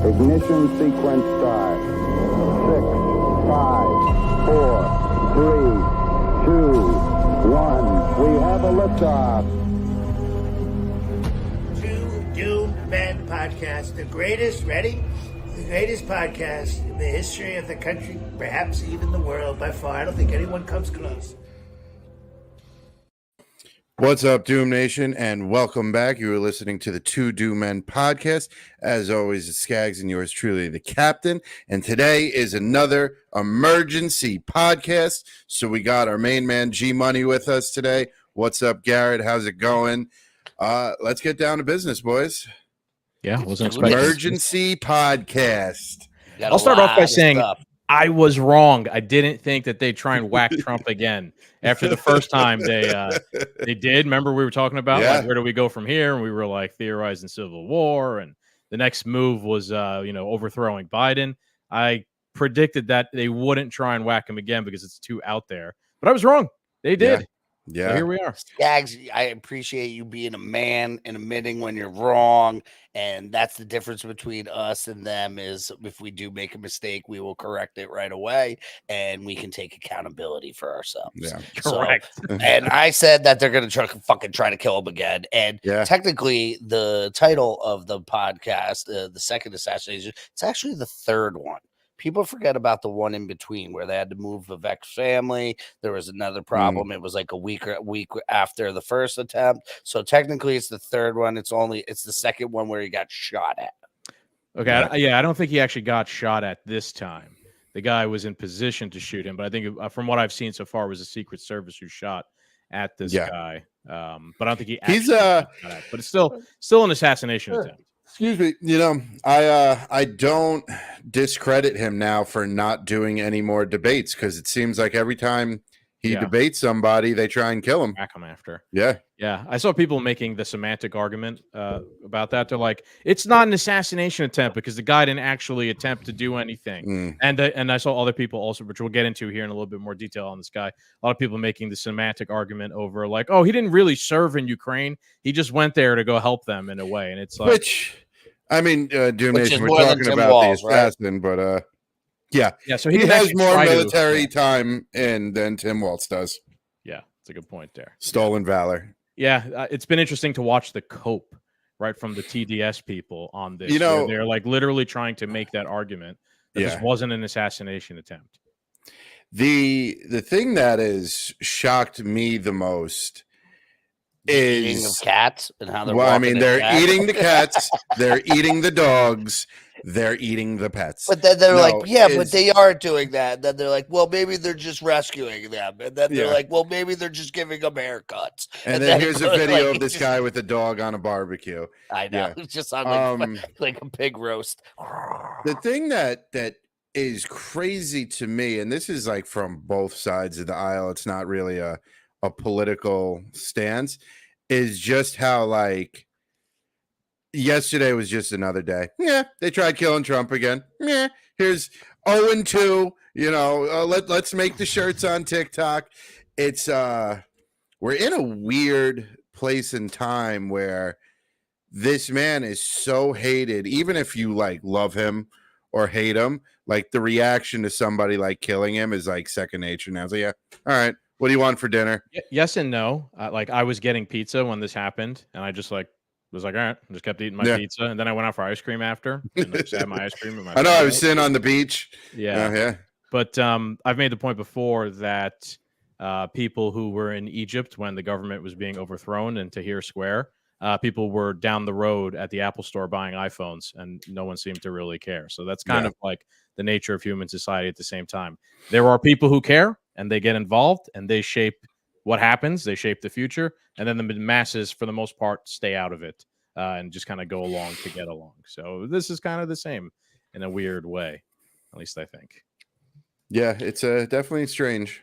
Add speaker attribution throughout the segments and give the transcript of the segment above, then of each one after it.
Speaker 1: Ignition sequence start. 6, 5, 4, 3, 2, 1. We have a liftoff.
Speaker 2: Two Doomed Men podcast, the greatest, ready? The greatest podcast in the history of the country, perhaps even the world by far. I don't think anyone comes close.
Speaker 3: What's up, Doom Nation, and welcome back. You are listening to the Two Doom Men podcast. As always, it's Scagz and yours truly, the captain. And today is another emergency podcast. So we got our main man, G Money, with us today. What's up, Garrett? How's it going? Let's get down to business, boys.
Speaker 4: Yeah, wasn't expecting
Speaker 3: emergency podcast.
Speaker 4: I'll start off by saying I was wrong. I didn't think that they'd try and whack Trump again after the first time they did. Remember we were talking about like, where do we go from here? And we were like theorizing civil war, and the next move was overthrowing Biden. I predicted that they wouldn't try and whack him again because it's too out there. But I was wrong. They did. Yeah. So here we are.
Speaker 5: Scagz, I appreciate you being a man and admitting when you're wrong. And that's the difference between us and them is if we do make a mistake, we will correct it right away and we can take accountability for ourselves.
Speaker 3: Yeah,
Speaker 4: correct.
Speaker 5: And I said that they're going to try to kill him again. And technically the title of the podcast, the second assassination, it's actually the third one. People forget about the one in between where they had to move Vivek's family. There was another problem. It was like a week after the first attempt. So technically it's the third one. It's the second one where he got shot at.
Speaker 4: Okay. I don't think he actually got shot at this time. The guy was in position to shoot him, but I think from what I've seen so far was the Secret Service who shot at this guy. But I don't think he's got shot at, but it's still an assassination attempt.
Speaker 3: Excuse me. I don't discredit him now for not doing any more debates because it seems like every time he debates somebody, they try and kill him.
Speaker 4: Back him after.
Speaker 3: Yeah.
Speaker 4: I saw people making the semantic argument about that. They're like, it's not an assassination attempt because the guy didn't actually attempt to do anything. And I saw other people also, which we'll get into here in a little bit more detail on this guy. A lot of people making the semantic argument over like, oh, he didn't really serve in Ukraine. He just went there to go help them in a way. And it's like,
Speaker 3: Doom Nation, we're talking about the assassin, right? But so he has more military time than Tim Walz does.
Speaker 4: Yeah, it's a good point there.
Speaker 3: Stolen valor.
Speaker 4: Yeah, it's been interesting to watch the cope right from the TDS people on this. They're like literally trying to make that argument that this wasn't an assassination attempt.
Speaker 3: The thing that has shocked me the most is
Speaker 5: eating of cats and how they're
Speaker 3: they're eating the cats, they're eating the dogs, they're eating the pets.
Speaker 5: But then they're but they are doing that. Then they're like, well, maybe they're just rescuing them. And then they're like, well, maybe they're just giving them haircuts.
Speaker 3: And then here's a video of this guy with a dog on a barbecue.
Speaker 5: I know. It's just on like a pig roast.
Speaker 3: The thing that is crazy to me, and this is like from both sides of the aisle, it's not really a political stance, is just how like yesterday was just another day. Yeah, they tried killing Trump again. Yeah, here's 0-2. Let's make the shirts on TikTok. It's we're in a weird place in time where this man is so hated, even if you like love him or hate him, like the reaction to somebody like killing him is like second nature now. So yeah, all right, what do you want for dinner?
Speaker 4: Yes and no. Like I was getting pizza when this happened, and I just like was like, all right, I just kept eating my pizza, and then I went out for ice cream after, and I just had my ice cream. And my
Speaker 3: I know I was sitting on the beach.
Speaker 4: Yeah. But I've made the point before that people who were in Egypt when the government was being overthrown in Tahrir Square, people were down the road at the Apple store buying iPhones, and no one seemed to really care. So that's kind of like the nature of human society at the same time. There are people who care, and they get involved, and they shape what happens. They shape the future, and then the masses, for the most part, stay out of it and just kind of go along to get along. So this is kind of the same in a weird way, at least I think.
Speaker 3: Yeah, it's definitely strange.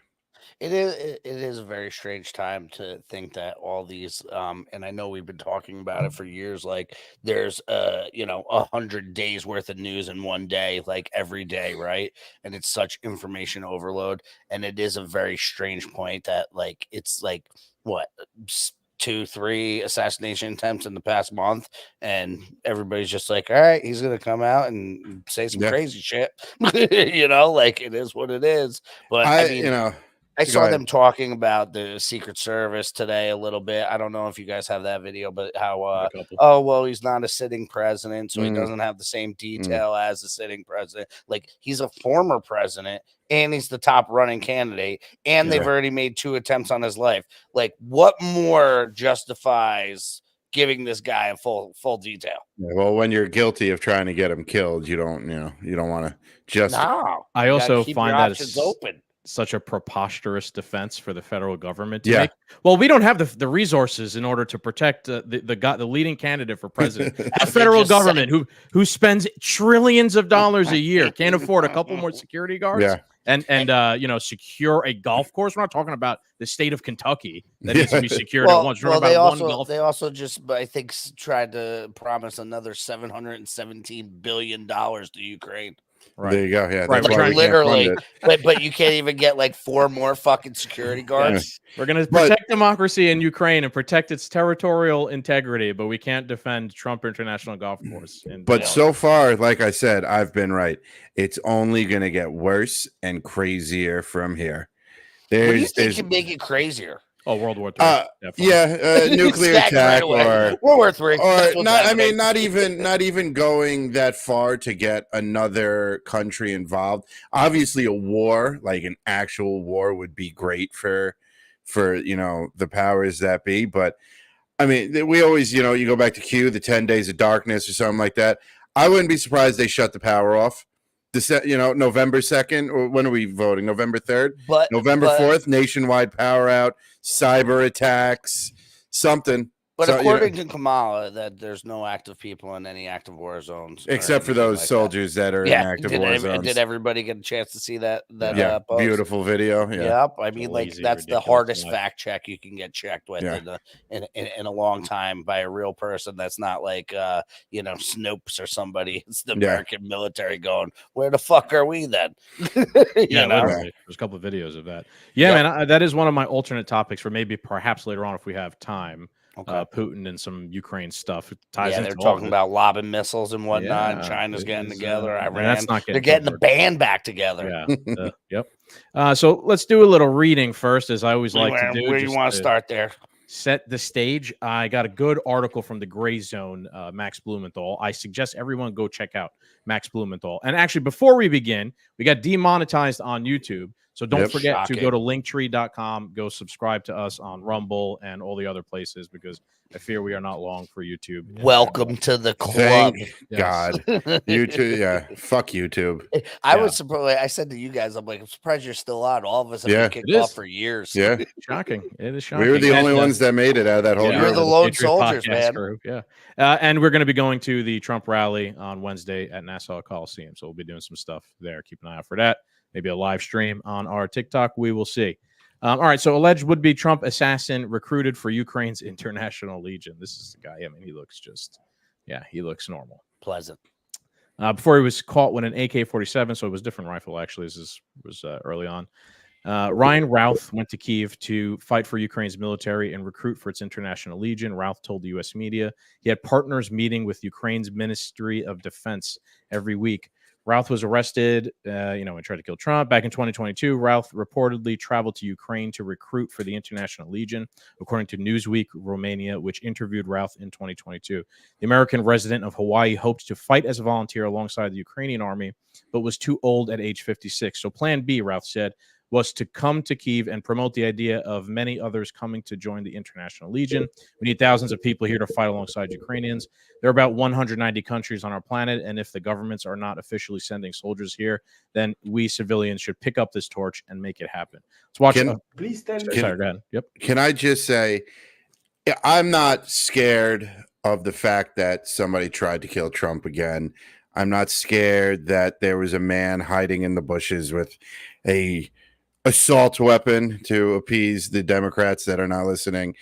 Speaker 5: It is a very strange time to think that all these and I know we've been talking about it for years, like there's 100 days worth of news in one day, like every day, right? And it's such information overload, and it is a very strange point that like it's like what 2-3 assassination attempts in the past month, and everybody's just like, all right, he's gonna come out and say some crazy shit. Like it is what it is. But I mean, I saw them talking about the Secret Service today a little bit. I don't know if you guys have that video, but how, he's not a sitting president, so he doesn't have the same detail as the sitting president. Like, he's a former president, and he's the top running candidate, and they've already made 2 attempts on his life. Like, what more justifies giving this guy a full detail?
Speaker 3: Yeah, well, when you're guilty of trying to get him killed, you don't want to just.
Speaker 5: No,
Speaker 4: I also find that
Speaker 5: it's open.
Speaker 4: Such a preposterous defense for the federal government to make. Well, we don't have the resources in order to protect the leading candidate for president. The federal government who spends trillions of dollars a year can't afford a couple more security guards and secure a golf course. We're not talking about the state of Kentucky that needs to be secured at once.
Speaker 5: They also just, I think, tried to promise another $717 billion to Ukraine.
Speaker 3: Right. There you go. Yeah,
Speaker 5: right. Like, literally, but you can't even get like 4 more fucking security guards.
Speaker 4: We're gonna protect democracy in Ukraine and protect its territorial integrity, but we can't defend Trump International Golf Course.
Speaker 3: But so far, like I said, I've been right. It's only gonna get worse and crazier from here.
Speaker 5: What do you think can make it crazier?
Speaker 4: Oh, World War III.
Speaker 3: Nuclear attack or
Speaker 5: World War III.
Speaker 3: Or not. I mean, not even going that far to get another country involved. Obviously, a war, like an actual war, would be great for the powers that be. But I mean, we always you go back to Q, the 10 days of darkness or something like that. I wouldn't be surprised they shut the power off. November 2nd, or when are we voting? November 3rd? November 4th, nationwide power out, cyber attacks, something.
Speaker 5: But according to Kamala, that there's no active people in any active war zones.
Speaker 3: Except for those soldiers that are in active war zones.
Speaker 5: Did everybody get a chance to see that post?
Speaker 3: Beautiful video. Yeah.
Speaker 5: Yep. I mean, like, that's the hardest fact check you can get checked with in a long time by a real person. That's not like, Snopes or somebody. It's the American military going, where the fuck are we then?
Speaker 4: Literally. There's a couple of videos of that. Yeah, man, that is one of my alternate topics for maybe perhaps later on if we have time. Okay. Putin and some Ukraine stuff. It ties into
Speaker 5: they're talking about lobbing missiles and whatnot. And China's getting together. Iran.
Speaker 4: That's not
Speaker 5: they're getting the band back together.
Speaker 4: Yeah. Yep. So let's do a little reading first, as I always like to do.
Speaker 5: Where do you want to start there?
Speaker 4: Set the stage. I got a good article from the Gray Zone, Max Blumenthal. I suggest everyone go check out Max Blumenthal. And actually, before we begin, we got demonetized on YouTube. So don't forget to go to linktree.com, go subscribe to us on Rumble and all the other places, because I fear we are not long for YouTube.
Speaker 5: Welcome to the club.
Speaker 3: Thank God. YouTube, fuck YouTube.
Speaker 5: I was surprised. I said to you guys, I'm like, I'm surprised you're still on. All of us have been kicked off for years.
Speaker 3: Yeah.
Speaker 4: Shocking. It is shocking.
Speaker 3: We were the only ones that made it out of that whole
Speaker 5: You're the lone soldiers, man.
Speaker 4: Crew. Yeah. And we're going to be going to the Trump rally on Wednesday at Nassau Coliseum. So we'll be doing some stuff there. Keep an eye out for that. Maybe a live stream on our TikTok. We will see. All right. So alleged would-be Trump assassin recruited for Ukraine's International Legion. This is the guy. I mean, he looks normal.
Speaker 5: Pleasant.
Speaker 4: Before he was caught with an AK-47, so it was a different rifle, actually. This was early on. Ryan Routh went to Kyiv to fight for Ukraine's military and recruit for its International Legion. Routh told the U.S. media he had partners meeting with Ukraine's Ministry of Defense every week. Routh was arrested, and tried to kill Trump. Back in 2022, Routh reportedly traveled to Ukraine to recruit for the International Legion, according to Newsweek Romania, which interviewed Routh in 2022. The American resident of Hawaii hoped to fight as a volunteer alongside the Ukrainian army, but was too old at age 56. So Plan B, Routh said, was to come to Kyiv and promote the idea of many others coming to join the International Legion. We need thousands of people here to fight alongside Ukrainians. There are about 190 countries on our planet, and if the governments are not officially sending soldiers here, then we civilians should pick up this torch and make it happen. Let's watch.
Speaker 6: Please tell me.
Speaker 4: Sorry, go ahead. Yep.
Speaker 3: Can I just say, I'm not scared of the fact that somebody tried to kill Trump again. I'm not scared that there was a man hiding in the bushes with a assault weapon to appease the Democrats that are not listening.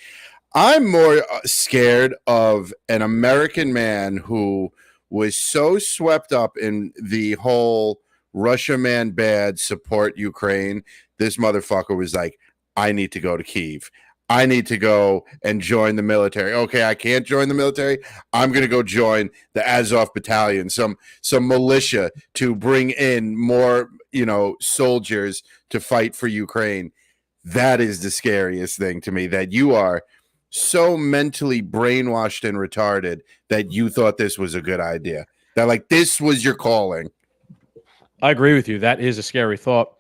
Speaker 3: I'm more scared of an American man who was so swept up in the whole Russia man bad, support Ukraine. This motherfucker was like, I need to go to Kyiv. I need to go and join the military. Okay, I can't join the military. I'm going to go join the Azov battalion, some militia to bring in more, soldiers to fight for Ukraine. That is the scariest thing to me, that you are so mentally brainwashed and retarded that you thought this was a good idea. That this was your calling.
Speaker 4: I agree with you. That is a scary thought.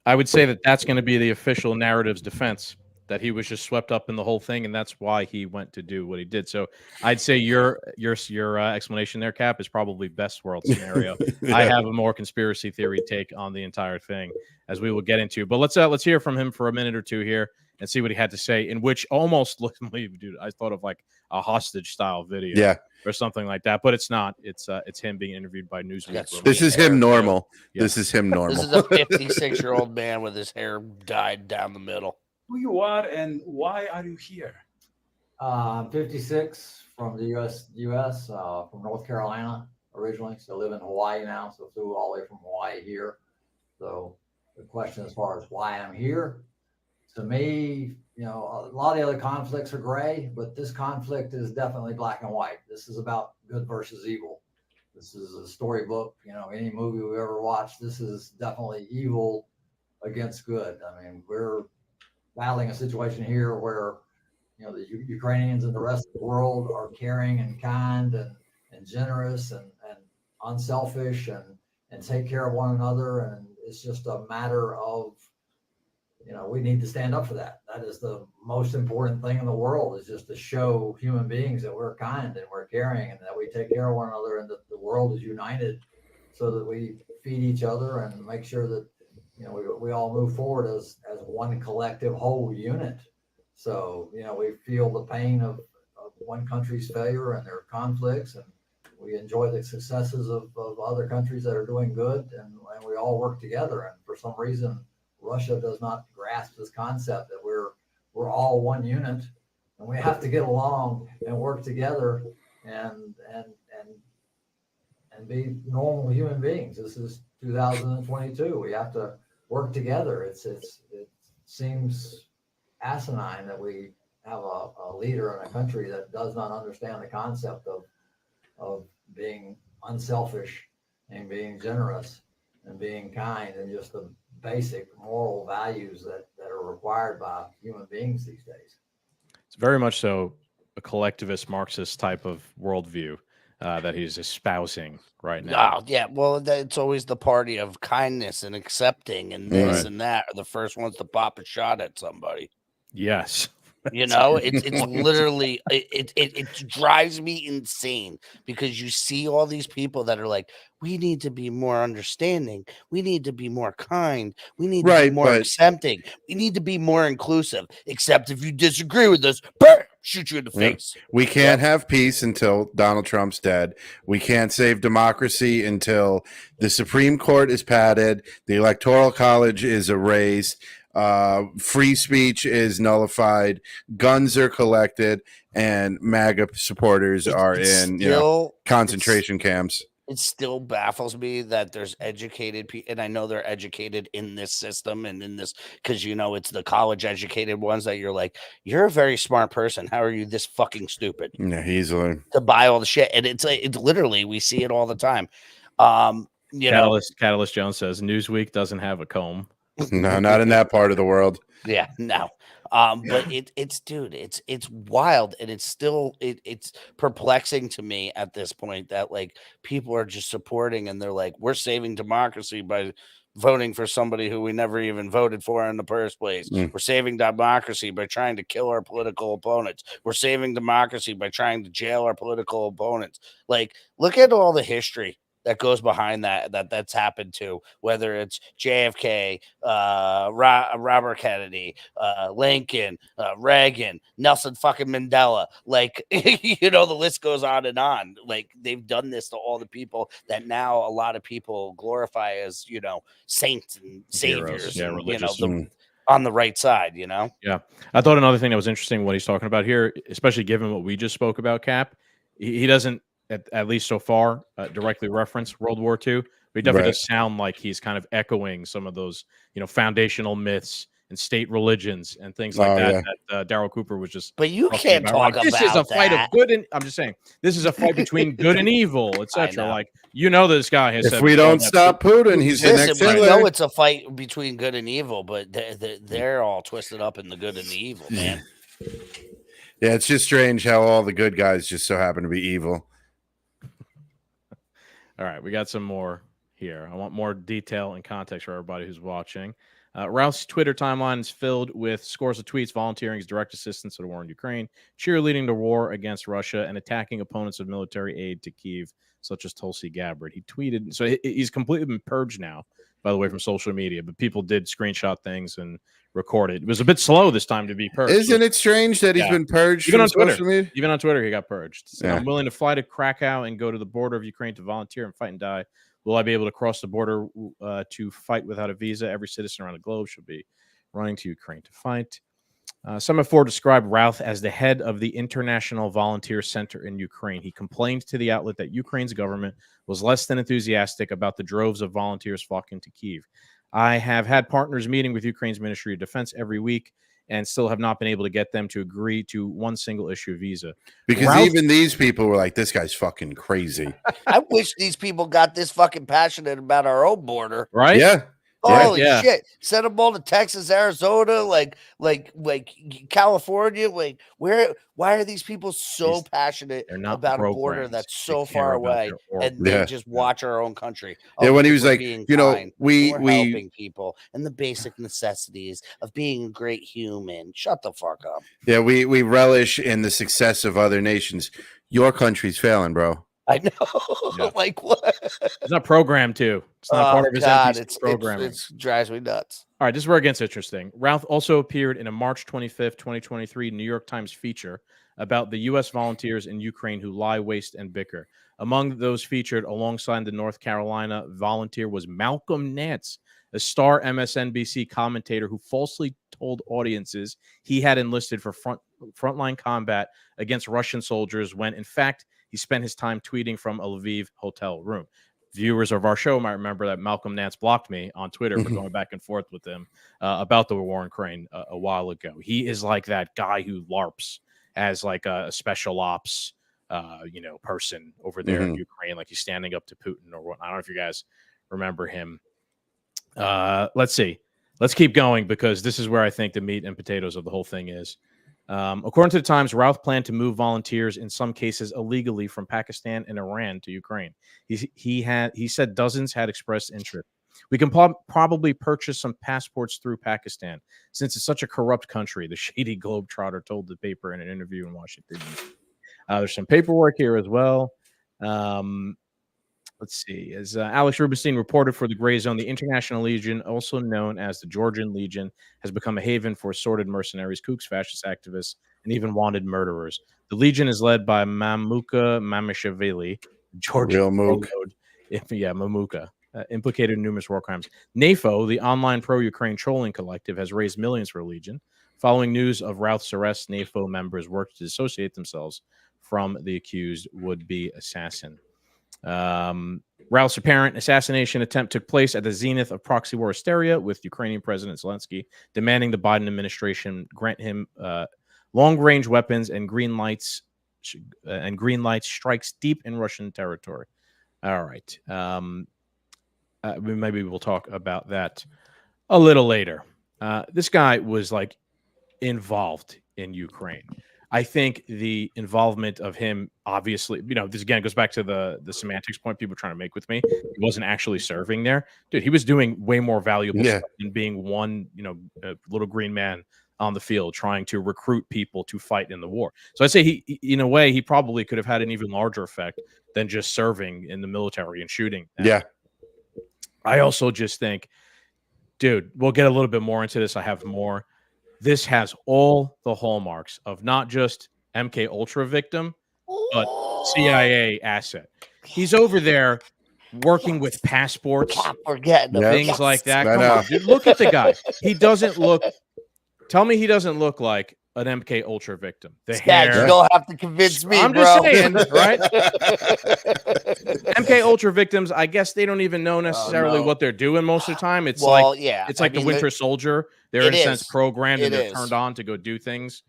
Speaker 4: I would say that that's going to be the official narrative's defense, that he was just swept up in the whole thing, and that's why he went to do what he did. So I'd say your explanation there, Cap, is probably best world scenario. Yeah. I have a more conspiracy theory take on the entire thing, as we will get into. But let's hear from him for a minute or two here and see what he had to say, in which almost, dude, I thought of like a hostage style video, or something like that, but it's not. It's him being interviewed by Newsweek.
Speaker 3: This is him normal. Yeah. This is him normal.
Speaker 5: This is a 56-year-old man with his hair dyed down the middle.
Speaker 6: Who you are and why are you here?
Speaker 7: I'm 56, from the U.S. From North Carolina originally. So I live in Hawaii now. So flew all the way from Hawaii here. So the question as far as why I'm here, to me, a lot of the other conflicts are gray, but this conflict is definitely black and white. This is about good versus evil. This is a storybook. Any movie we ever watched, this is definitely evil against good. I mean, we're battling a situation here where the Ukrainians and the rest of the world are caring and kind and generous and unselfish and take care of one another, and it's just a matter of we need to stand up for that. That is the most important thing in the world, is just to show human beings that we're kind and we're caring and that we take care of one another, and that the world is united so that we feed each other and make sure that we all move forward as one collective whole unit. So, we feel the pain of one country's failure and their conflicts, and we enjoy the successes of other countries that are doing good, and we all work together. And for some reason, Russia does not grasp this concept that we're all one unit, and we have to get along and work together and be normal human beings. This is 2022. We have to work together. It seems asinine that we have a leader in a country that does not understand the concept of being unselfish and being generous and being kind, and just the basic moral values that are required by human beings these days.
Speaker 4: It's very much so a collectivist Marxist type of worldview that he's espousing right now.
Speaker 5: Oh, yeah. Well, it's always the party of kindness and accepting and this and that are the first ones to pop a shot at somebody.
Speaker 4: Yes.
Speaker 5: It's literally, it drives me insane, because you see all these people that are like, we need to be more understanding. We need to be more kind. We need to be more accepting. We need to be more inclusive. Except if you disagree with us, shoot you in the face.
Speaker 3: We can't have peace until Donald Trump's dead. We can't save democracy until the Supreme Court is padded, the Electoral College is erased, free speech is nullified, guns are collected, and MAGA supporters are in concentration camps.
Speaker 5: It still baffles me that there's educated people, and I know they're educated in this system and in this, because it's the college educated ones that you're like, you're a very smart person. How are you this fucking stupid?
Speaker 3: Yeah, easily
Speaker 5: to buy all the shit. And it's literally, we see it all the time.
Speaker 4: Catalyst Jones says Newsweek doesn't have a comb.
Speaker 3: No, not in that part of the world.
Speaker 5: Yeah, no. But it's wild, and it's still it's perplexing to me at this point that like people are just supporting, and they're like, we're saving democracy by voting for somebody who we never even voted for in the first place. We're saving democracy by trying to kill our political opponents. We're saving democracy by trying to jail our political opponents. Like, look at all the history that goes behind that's happened to, whether it's JFK, Robert Kennedy, Lincoln, Reagan, Nelson fucking Mandela. Like, the list goes on and on. Like, they've done this to all the people that now a lot of people glorify as, saints and saviors.
Speaker 4: Heroes,
Speaker 5: and, on the right side,
Speaker 4: Yeah. I thought another thing that was interesting what he's talking about here, especially given what we just spoke about, Cap, he doesn't, at least so far, directly reference World War II. But he definitely does sound like he's kind of echoing some of those, foundational myths and state religions and things like that Daryl Cooper was just.
Speaker 5: But you can't talk about
Speaker 4: this is a fight of good and I'm just saying this is a fight between good and evil, etc. Like this guy has
Speaker 3: if
Speaker 4: said
Speaker 3: we don't stop Putin, he's the next
Speaker 5: Hitler. I know it's a fight between good and evil, but they're all twisted up in the good and the evil, man.
Speaker 3: Yeah, it's just strange how all the good guys just so happen to be evil.
Speaker 4: All right, we got some more here. I want more detail and context for everybody who's watching. Routh's Twitter timeline is filled with scores of tweets volunteering his direct assistance to the war in Ukraine, cheerleading the war against Russia, and attacking opponents of military aid to Kyiv, such as Tulsi Gabbard. He tweeted, so he's completely been purged now, by the way, from social media, but people did screenshot things and record it. It was a bit slow this time to be purged.
Speaker 3: Isn't it strange that he's been purged
Speaker 4: even
Speaker 3: from
Speaker 4: on Twitter?
Speaker 3: Social media?
Speaker 4: Even on Twitter, he got purged. So I'm willing to fly to Krakow and go to the border of Ukraine to volunteer and fight and die. Will I be able to cross the border to fight without a visa? Every citizen around the globe should be running to Ukraine to fight. Some have described Routh as the head of the International Volunteer Center in Ukraine. He complained to the outlet that Ukraine's government was less than enthusiastic about the droves of volunteers flocking to Kyiv. I have had partners meeting with Ukraine's Ministry of Defense every week and still have not been able to get them to agree to one single issue visa.
Speaker 3: Because even these people were like, this guy's fucking crazy.
Speaker 5: I wish these people got this fucking passionate about our own border.
Speaker 4: Right?
Speaker 3: Yeah.
Speaker 5: Holy shit. Send them all to Texas, Arizona, like California. Like, why are these people so passionate about a border that's so far away and they just watch our own country?
Speaker 3: Yeah, when he was like, we're
Speaker 5: helping people and the basic necessities of being a great human. Shut the fuck up.
Speaker 3: Yeah, we relish in the success of other nations. Your country's failing, bro.
Speaker 5: I know.
Speaker 4: Yeah.
Speaker 5: Like, what?
Speaker 4: It's not programmed to. It's not part of his NPC programming.
Speaker 5: It drives me nuts.
Speaker 4: All right, this is where it gets interesting. Routh also appeared in a March 25th, 2023 New York Times feature about the U.S. volunteers in Ukraine who lie, waste, and bicker. Among those featured alongside the North Carolina volunteer was Malcolm Nance, a star MSNBC commentator who falsely told audiences he had enlisted for frontline combat against Russian soldiers when, in fact, he spent his time tweeting from a Lviv hotel room. Viewers of our show might remember that Malcolm Nance blocked me on Twitter for going back and forth with him about the war in Ukraine a while ago. He is like that guy who LARPs as like a special ops, person over there in Ukraine, like he's standing up to Putin or what. I don't know if you guys remember him. Let's see. Let's keep going because this is where I think the meat and potatoes of the whole thing is. According to the Times, Routh planned to move volunteers in some cases illegally from Pakistan and Iran to Ukraine. He said dozens had expressed interest. We can probably purchase some passports through Pakistan since it's such a corrupt country, the shady Globetrotter told the paper in an interview in Washington. There's some paperwork here as well. Let's see. As Alex Rubinstein reported for the Gray Zone, the International Legion, also known as the Georgian Legion, has become a haven for sordid mercenaries, kooks, fascist activists, and even wanted murderers. The Legion is led by Mamuka Mamishvili, Georgian warlord. Mamuka, implicated in numerous war crimes. NAFO, the online pro-Ukraine trolling collective, has raised millions for Legion. Following news of Routh's arrest, NAFO members worked to dissociate themselves from the accused would-be assassin. Routh's apparent assassination attempt took place at the zenith of proxy war hysteria, with Ukrainian President Zelensky demanding the Biden administration grant him long-range weapons and green lights strikes deep in Russian territory. All right. maybe we'll talk about that a little later. This guy was like involved in Ukraine. I think the involvement of him, obviously, this again goes back to the semantics point people are trying to make with me. He wasn't actually serving there. Dude, he was doing way more valuable stuff than being one, little green man on the field trying to recruit people to fight in the war. So I'd say he, in a way, he probably could have had an even larger effect than just serving in the military and shooting.
Speaker 3: Yeah.
Speaker 4: I also just think, dude, we'll get a little bit more into this. I have more. This has all the hallmarks of not just MK Ultra victim, but CIA asset. He's over there working with passports, things like that. Come on, dude, look at the guy. He doesn't look. Tell me he doesn't look like an MK Ultra victim. The hair.
Speaker 5: You don't have to convince me,
Speaker 4: I'm just saying, right? MK Ultra victims, I guess they don't even know necessarily what they're doing most of the time. It's it's like the Winter Soldier. They're in a sense programmed and they're turned on to go do things.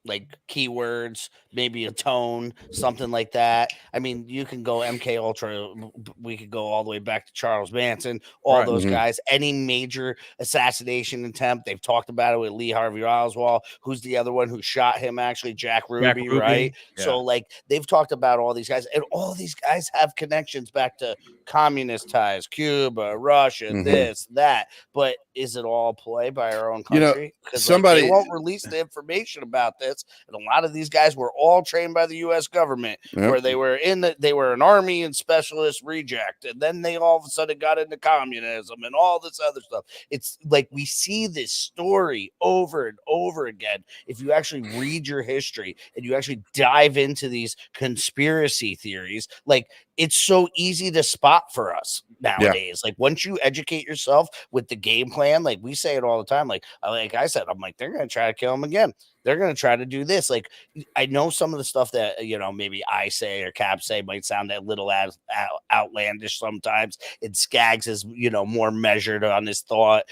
Speaker 5: Like keywords, maybe a tone, something like that. I mean, you can go MK Ultra. We could go all the way back to Charles Manson, all those guys. Any major assassination attempt, they've talked about it with Lee Harvey Oswald. Who's the other one who shot him? Actually, Jack Ruby, right? Yeah. So, like, they've talked about all these guys, and all these guys have connections back to communist ties, Cuba, Russia, this, that. But is it all play by our own country? Because they won't release the information about this. And a lot of these guys were all trained by the U.S. government, where they were they were an army and specialist reject, and then they all of a sudden got into communism and all this other stuff. It's like we see this story over and over again. If you actually read your history and you actually dive into these conspiracy theories, like it's so easy to spot for us nowadays. Like once you educate yourself with the game plan, like we say it all the time. Like I said, I'm like, they're going to try to kill him again. They're going to try to do this. Like, I know some of the stuff that, maybe I say or Cap say might sound a little outlandish sometimes. And Scagz is, more measured on his thought.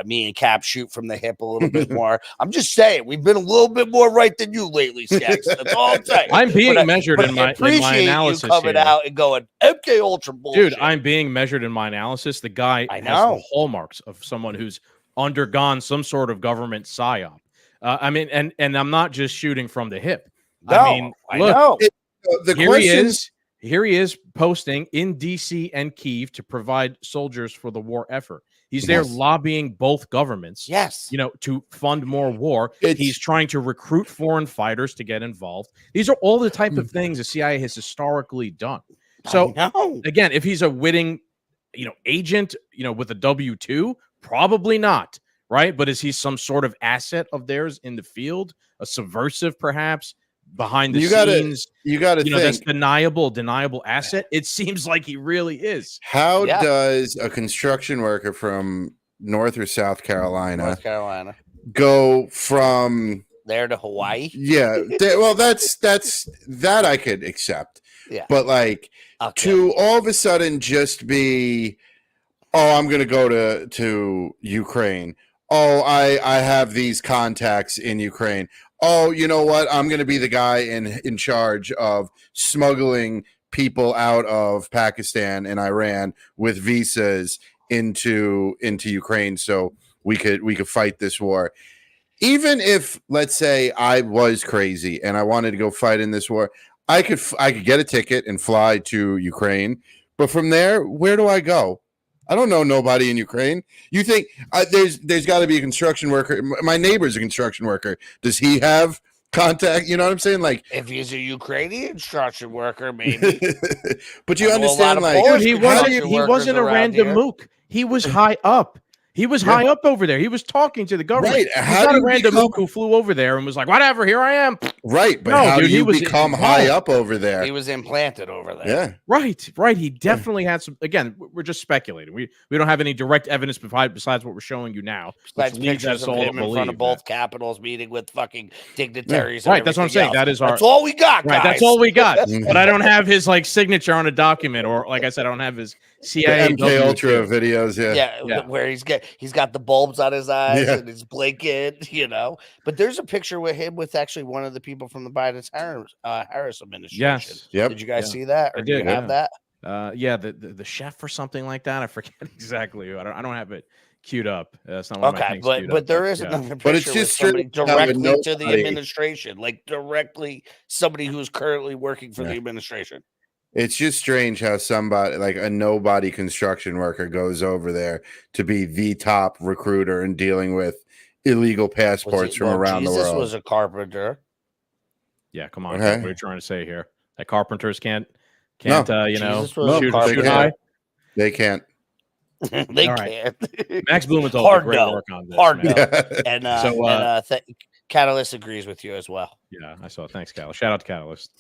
Speaker 5: Me and Cap shoot from the hip a little bit more. I'm just saying, we've been a little bit more right than you lately, Scagz. That's all I'm saying.
Speaker 4: I'm being measured in my analysis.
Speaker 5: You coming out and going, MK Ultra bullshit.
Speaker 4: Dude, I'm being measured in my analysis. The guy has the hallmarks of someone who's undergone some sort of government psyop. I mean, and I'm not just shooting from the hip.
Speaker 5: No, I mean, look,
Speaker 4: here he is posting in DC and Kyiv to provide soldiers for the war effort. He's there lobbying both governments, to fund more war. He's trying to recruit foreign fighters to get involved. These are all the type of things the CIA has historically done. So again, if he's a witting, agent, with a W-2, probably not. Right. But is he some sort of asset of theirs in the field, a subversive, perhaps behind the scenes? You got to think that's deniable asset. It seems like he really is.
Speaker 3: How does a construction worker from North or South Carolina go from
Speaker 5: there to Hawaii?
Speaker 3: Yeah. Well, that's that I could accept. Yeah. But like to all of a sudden just be, I'm going to go to Ukraine. I have these contacts in Ukraine. You know what? I'm going to be the guy in charge of smuggling people out of Pakistan and Iran with visas into Ukraine so we could fight this war. Even if, let's say, I was crazy and I wanted to go fight in this war, I could get a ticket and fly to Ukraine. But from there, where do I go? I don't know nobody in Ukraine. You think there's got to be a construction worker? My neighbor's a construction worker. Does he have contact? You know what I'm saying? Like,
Speaker 5: if he's a Ukrainian construction worker, maybe.
Speaker 3: But you understand, like,
Speaker 4: dude, he wasn't a random mook. He was high up. He was high up over there. He was talking to the government. Right. He's not a random mook who flew over there and was like, whatever, here I am.
Speaker 3: Right. But how do you become high up over there?
Speaker 5: He was implanted over there.
Speaker 3: Yeah.
Speaker 4: Right. He definitely had some. Again, we're just speculating. We don't have any direct evidence besides what we're showing you now.
Speaker 5: Besides pictures of him in front of both capitals meeting with fucking dignitaries.
Speaker 4: Yeah. Right. That's what I'm saying. That's
Speaker 5: all we got, guys.
Speaker 4: Right. That's all we got. But I don't have his signature on a document, or like I said, I don't have his CIA
Speaker 3: MK Ultra videos.
Speaker 5: Yeah. Where he's got the bulbs on his eyes and he's blinking, But there's a picture with him with actually one of the people from the Biden Harris administration.
Speaker 3: Yes. Yep.
Speaker 5: Did you guys see that? Or do you have that?
Speaker 4: Yeah, the chef or something like that. I forget exactly who. I don't have it queued up. That's not one of my things queued
Speaker 5: but
Speaker 4: up,
Speaker 5: there is
Speaker 4: yeah.
Speaker 5: another
Speaker 3: But it's
Speaker 5: picture with
Speaker 3: just
Speaker 5: somebody
Speaker 3: strange how
Speaker 5: directly to the
Speaker 3: nobody-
Speaker 5: administration, like directly somebody who's currently working for the administration.
Speaker 3: It's just strange how somebody like a nobody construction worker goes over there to be the top recruiter and dealing with illegal passports from around the
Speaker 5: Jesus
Speaker 3: world.
Speaker 5: was a carpenter.
Speaker 4: Yeah, come on.
Speaker 3: Okay.
Speaker 4: What are you trying to say here? That carpenters can't
Speaker 3: No,
Speaker 5: Jesus was a
Speaker 4: shoot
Speaker 5: carpenter.
Speaker 4: high?
Speaker 3: They can't.
Speaker 5: They
Speaker 4: All right.
Speaker 5: can't.
Speaker 4: Max Blumenthal did great work on this.
Speaker 5: Hard
Speaker 4: man.
Speaker 5: no. And Catalyst agrees with you as well.
Speaker 4: Yeah, I saw it. Thanks, Catalyst. Shout out to Catalyst.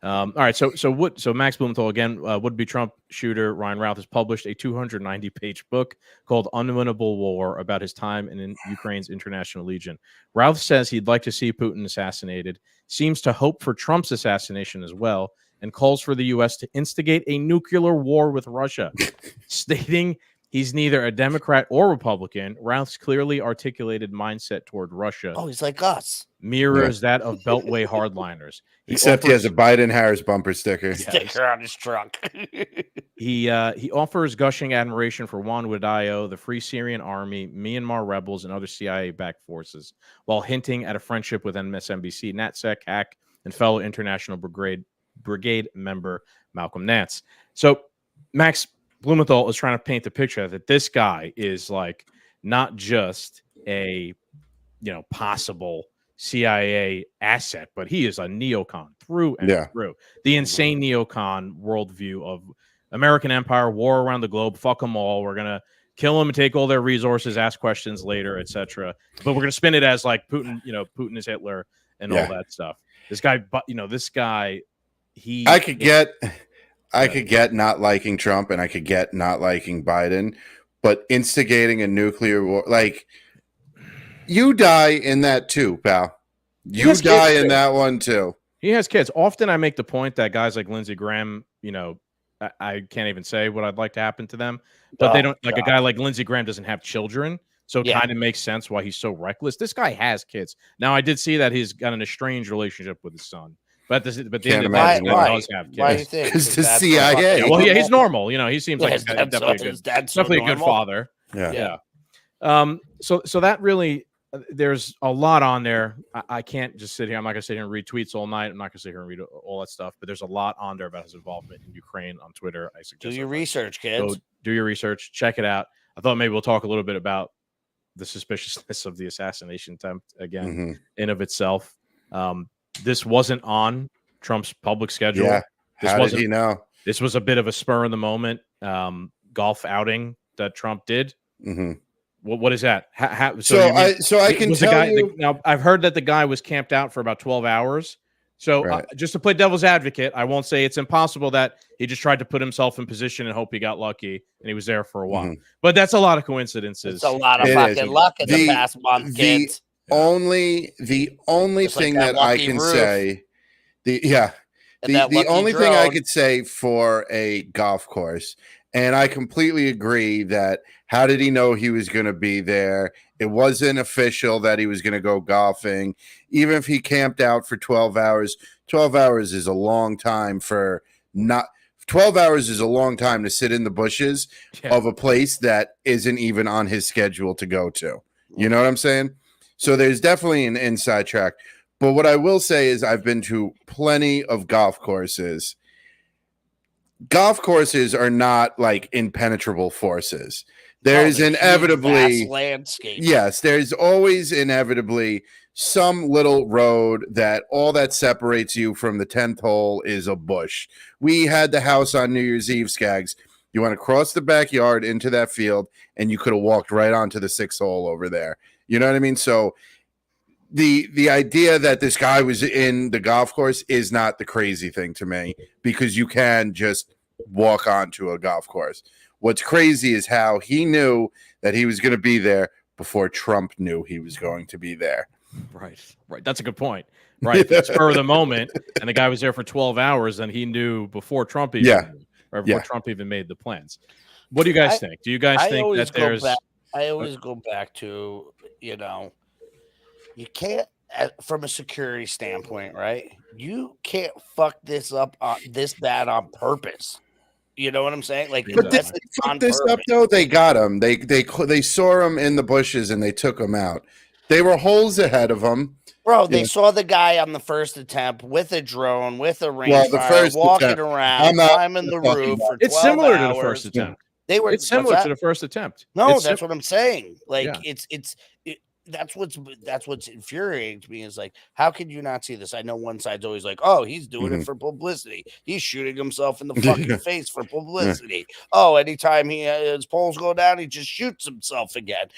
Speaker 4: All right, so Max Blumenthal again, would-be Trump shooter Ryan Routh has published a 290-page book called Unwinnable War about his time in Ukraine's International Legion. Routh says he'd like to see Putin assassinated, seems to hope for Trump's assassination as well, and calls for the U.S. to instigate a nuclear war with Russia, stating he's neither a Democrat or Republican. Routh's clearly articulated mindset toward Russia.
Speaker 5: Oh, he's like us.
Speaker 4: Mirrors that of Beltway hardliners.
Speaker 3: Except he has a Biden-Harris bumper sticker.
Speaker 5: Sticker on his truck.
Speaker 4: He offers gushing admiration for Juan Guaido, the Free Syrian Army, Myanmar rebels, and other CIA-backed forces, while hinting at a friendship with MSNBC, NatSec, HAC, and fellow International Brigade member Malcolm Nance. So Max Blumenthal is trying to paint the picture that this guy is like not just a possible CIA asset, but he is a neocon through and through. The insane neocon worldview of American empire, war around the globe, fuck them all. We're gonna kill them and take all their resources, ask questions later, etc. But we're gonna spin it as like Putin, Putin is Hitler and all that stuff. This guy,
Speaker 3: I could get not liking Trump and I could get not liking Biden, but instigating a nuclear war, like you die in that too, pal. You die in that one too.
Speaker 4: He has kids. Often I make the point that guys like Lindsey Graham, I can't even say what I'd like to happen to them, but they don't like a guy like Lindsey Graham doesn't have children. So it kind of makes sense why he's so reckless. This guy has kids. Now, I did see that he's got an estranged relationship with his son. But the end of the day, he does have kids.
Speaker 5: Why do you think?
Speaker 3: Because the CIA.
Speaker 4: Well, yeah, he's normal. He seems like definitely a good father.
Speaker 3: Yeah.
Speaker 4: So that really, there's a lot on there. I can't just sit here. I'm not going to sit here and read tweets all night. I'm not going to sit here and read all that stuff. But there's a lot on there about his involvement in Ukraine on Twitter. I suggest
Speaker 5: do your research, kids.
Speaker 4: So do your research. Check it out. I thought maybe we'll talk a little bit about the suspiciousness of the assassination attempt again in of itself. This wasn't on Trump's public schedule.
Speaker 3: Yeah.
Speaker 4: How
Speaker 3: did he know?
Speaker 4: This was a bit of a spur in the moment golf outing that Trump did.
Speaker 3: Mm-hmm.
Speaker 4: What is that?
Speaker 3: So I can tell you.
Speaker 4: Now, I've heard that the guy was camped out for about 12 hours. So just to play devil's advocate, I won't say it's impossible that he just tried to put himself in position and hope he got lucky and he was there for a while.
Speaker 3: Mm-hmm.
Speaker 4: But that's a lot of coincidences.
Speaker 5: It's a lot of fucking luck in the past month, kids.
Speaker 3: The only thing that I can say, the only thing I could say for a golf course, and I completely agree that how did he know he was going to be there? It wasn't official that he was going to go golfing. Even if he camped out for 12 hours, 12 hours is a long time for not. 12 hours is a long time to sit in the bushes of a place that isn't even on his schedule to go to. You know what I'm saying? So there's definitely an inside track. But what I will say is I've been to plenty of golf courses. Golf courses are not like impenetrable forces. There's inevitably
Speaker 5: landscape.
Speaker 3: Yes, there's always inevitably some little road that all that separates you from the 10th hole is a bush. We had the house on New Year's Eve, Scagz. You want to cross the backyard into that field, and you could have walked right onto the 6th hole over there. You know what I mean? So the idea that this guy was in the golf course is not the crazy thing to me, because you can just walk onto a golf course. What's crazy is how he knew that he was going to be there before Trump knew he was going to be there.
Speaker 4: Right. That's a good point. Right. If it's spur of the moment and the guy was there for 12 hours, then he knew before Trump even Trump even made the plans. What do you guys think? Do you guys think that there's
Speaker 5: I always go back to, you can't, from a security standpoint, right? You can't fuck this up this bad on purpose. You know what I'm saying? Like,
Speaker 3: but
Speaker 5: that's
Speaker 3: they
Speaker 5: on
Speaker 3: fucked this up
Speaker 5: purpose.
Speaker 3: though. They got him. They saw him in the bushes and they took him out. They were holes ahead of him.
Speaker 5: Bro, they saw the guy on the first attempt with a drone, with a rangefinder, walking around, climbing the roof for 12
Speaker 4: It's similar
Speaker 5: hours.
Speaker 4: to the first attempt.
Speaker 5: It's
Speaker 4: similar to the first attempt.
Speaker 5: No, that's what I'm saying. Like, that's what's infuriating to me is like, how can you not see this? I know one side's always like, oh, he's doing it for publicity. He's shooting himself in the fucking face for publicity. Oh, anytime his polls go down, he just shoots himself again.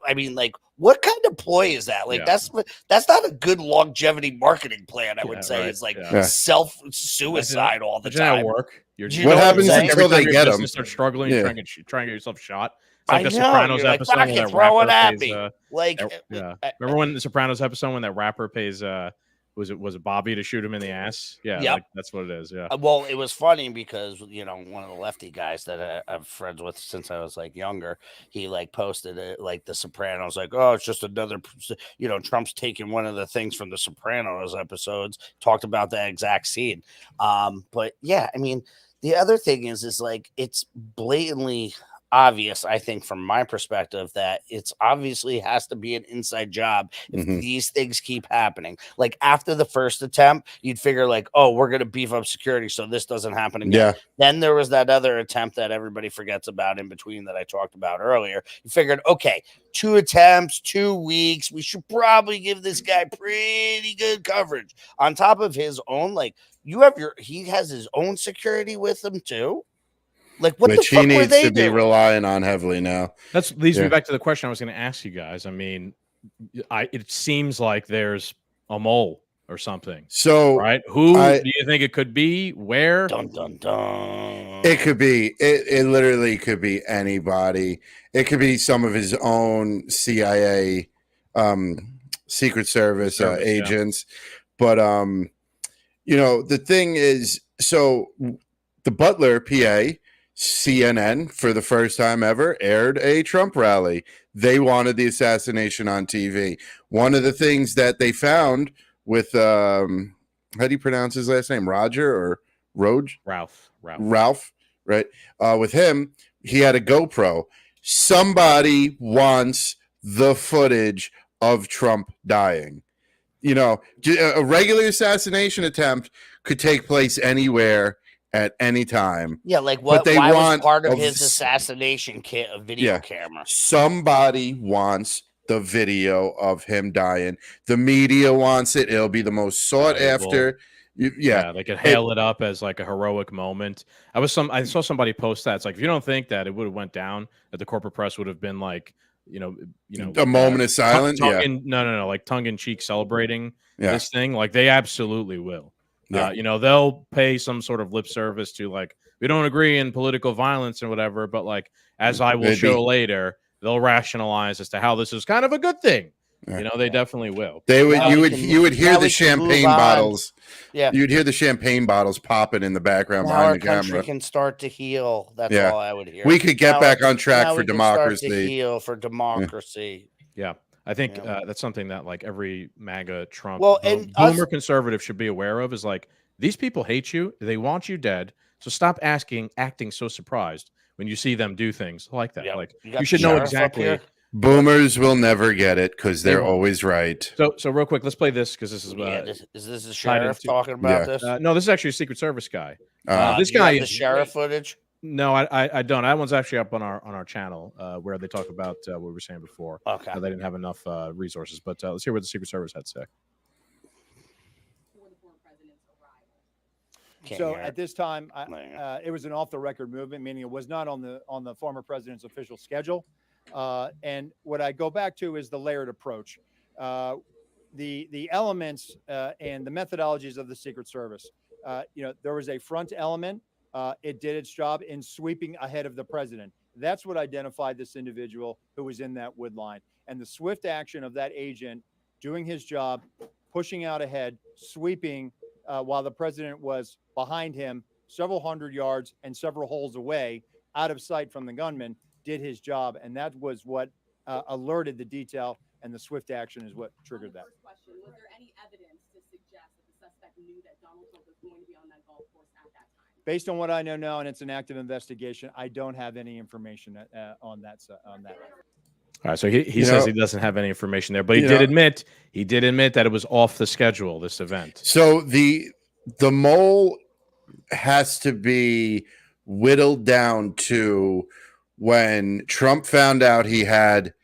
Speaker 5: I mean, like, what kind of ploy is that? Like, that's not a good longevity marketing plan. I would say it's like self-suicide all the time.
Speaker 4: Work.
Speaker 3: What happens until they get them?
Speaker 4: Start struggling, trying to get yourself shot. It's like
Speaker 5: I
Speaker 4: the Sopranos
Speaker 5: know.
Speaker 4: episode
Speaker 5: Like,
Speaker 4: when that
Speaker 5: throw it
Speaker 4: rapper
Speaker 5: at
Speaker 4: pays,
Speaker 5: me. Like,
Speaker 4: remember when the Sopranos episode when that rapper pays was it Bobby to shoot him in the ass? Yeah, like, that's what it is. Yeah.
Speaker 5: Well, it was funny because one of the lefty guys that I'm friends with since I was like younger, he like posted it like the Sopranos, like, oh, it's just another, Trump's taking one of the things from the Sopranos episodes, talked about that exact scene. But yeah, I mean, the other thing is like it's blatantly obvious, I think, from my perspective, that it's obviously has to be an inside job if these things keep happening. Like after the first attempt, you'd figure like, oh, we're going to beef up security so this doesn't happen again.
Speaker 3: Yeah.
Speaker 5: Then there was that other attempt that everybody forgets about in between that I talked about earlier. You figured, okay, 2 attempts, 2 weeks. We should probably give this guy pretty good coverage on top of his own. Like he has his own security with him too. Like what
Speaker 3: Which
Speaker 5: the fuck
Speaker 3: he
Speaker 5: were
Speaker 3: needs
Speaker 5: they
Speaker 3: to be
Speaker 5: doing?
Speaker 3: relying on heavily now.
Speaker 4: That leads me back to the question I was going to ask you guys. I mean, it seems like there's a mole or something.
Speaker 3: So,
Speaker 4: right? Who do you think it could be? Where?
Speaker 5: Dun, dun, dun.
Speaker 3: It could be. It literally could be anybody. It could be some of his own CIA, Secret Service agents. But the thing is, so the Butler, PA. CNN, for the first time ever, aired a Trump rally. They wanted the assassination on TV. One of the things that they found with, how do you pronounce his last name? Roger or Roge? Ralph, right? With him, he had a GoPro. Somebody wants the footage of Trump dying. A regular assassination attempt could take place anywhere at any time.
Speaker 5: Yeah, like what? Why was part of his assassination kit a video camera?
Speaker 3: Somebody wants the video of him dying. The media wants it. It'll be the most sought after.
Speaker 4: They could hail it up as like a heroic moment. I saw somebody post that. It's like if you don't think that it would have went down, that the corporate press would have been like,
Speaker 3: a moment of silence.
Speaker 4: No, like tongue in cheek celebrating this thing. Like they absolutely will. They'll pay some sort of lip service to like, we don't agree in political violence or whatever, but like, as I will show later, they'll rationalize as to how this is kind of a good thing. They definitely will.
Speaker 3: They would. You would hear the champagne bottles. Yeah, you'd hear the champagne bottles popping in the background behind the camera.
Speaker 5: Our country can start to heal. That's all I would hear.
Speaker 3: We could get back on track for democracy.
Speaker 5: Start to heal for democracy.
Speaker 4: Yeah. I think that's something that like every MAGA Trump boomer conservative should be aware of is like these people hate you. They want you dead. So stop acting so surprised when you see them do things like that. Like you should know exactly.
Speaker 3: Boomers will never get it because they're always right.
Speaker 4: So real quick, let's play this because this is
Speaker 5: is this a sheriff talking about this?
Speaker 4: No, this is actually a Secret Service guy.
Speaker 5: This guy is the sheriff footage.
Speaker 4: No, I don't. That one's actually up on our channel where they talk about what we were saying before.
Speaker 5: Okay.
Speaker 4: They didn't have enough resources, but let's hear what the Secret Service had to say.
Speaker 8: So at this time, it was an off-the-record movement, meaning it was not on the former president's official schedule. And what I go back to is the layered approach, the elements and the methodologies of the Secret Service. There was a front element. It did its job in sweeping ahead of the president. That's what identified this individual who was in that wood line. And the swift action of that agent doing his job, pushing out ahead, sweeping while the president was behind him several hundred yards and several holes away, out of sight from the gunman, did his job. And that was what alerted the detail, and the swift action is what triggered that.
Speaker 9: Question, was there any evidence to suggest that the suspect knew that Donald Trump was going to be on that golf course at that time?
Speaker 8: based on what I know now, and it's an active investigation, I don't have any information on that. On that.
Speaker 4: All right, so he says he doesn't have any information there, but he did admit that it was off the schedule, this event.
Speaker 3: So the mole has to be whittled down to when Trump found out he had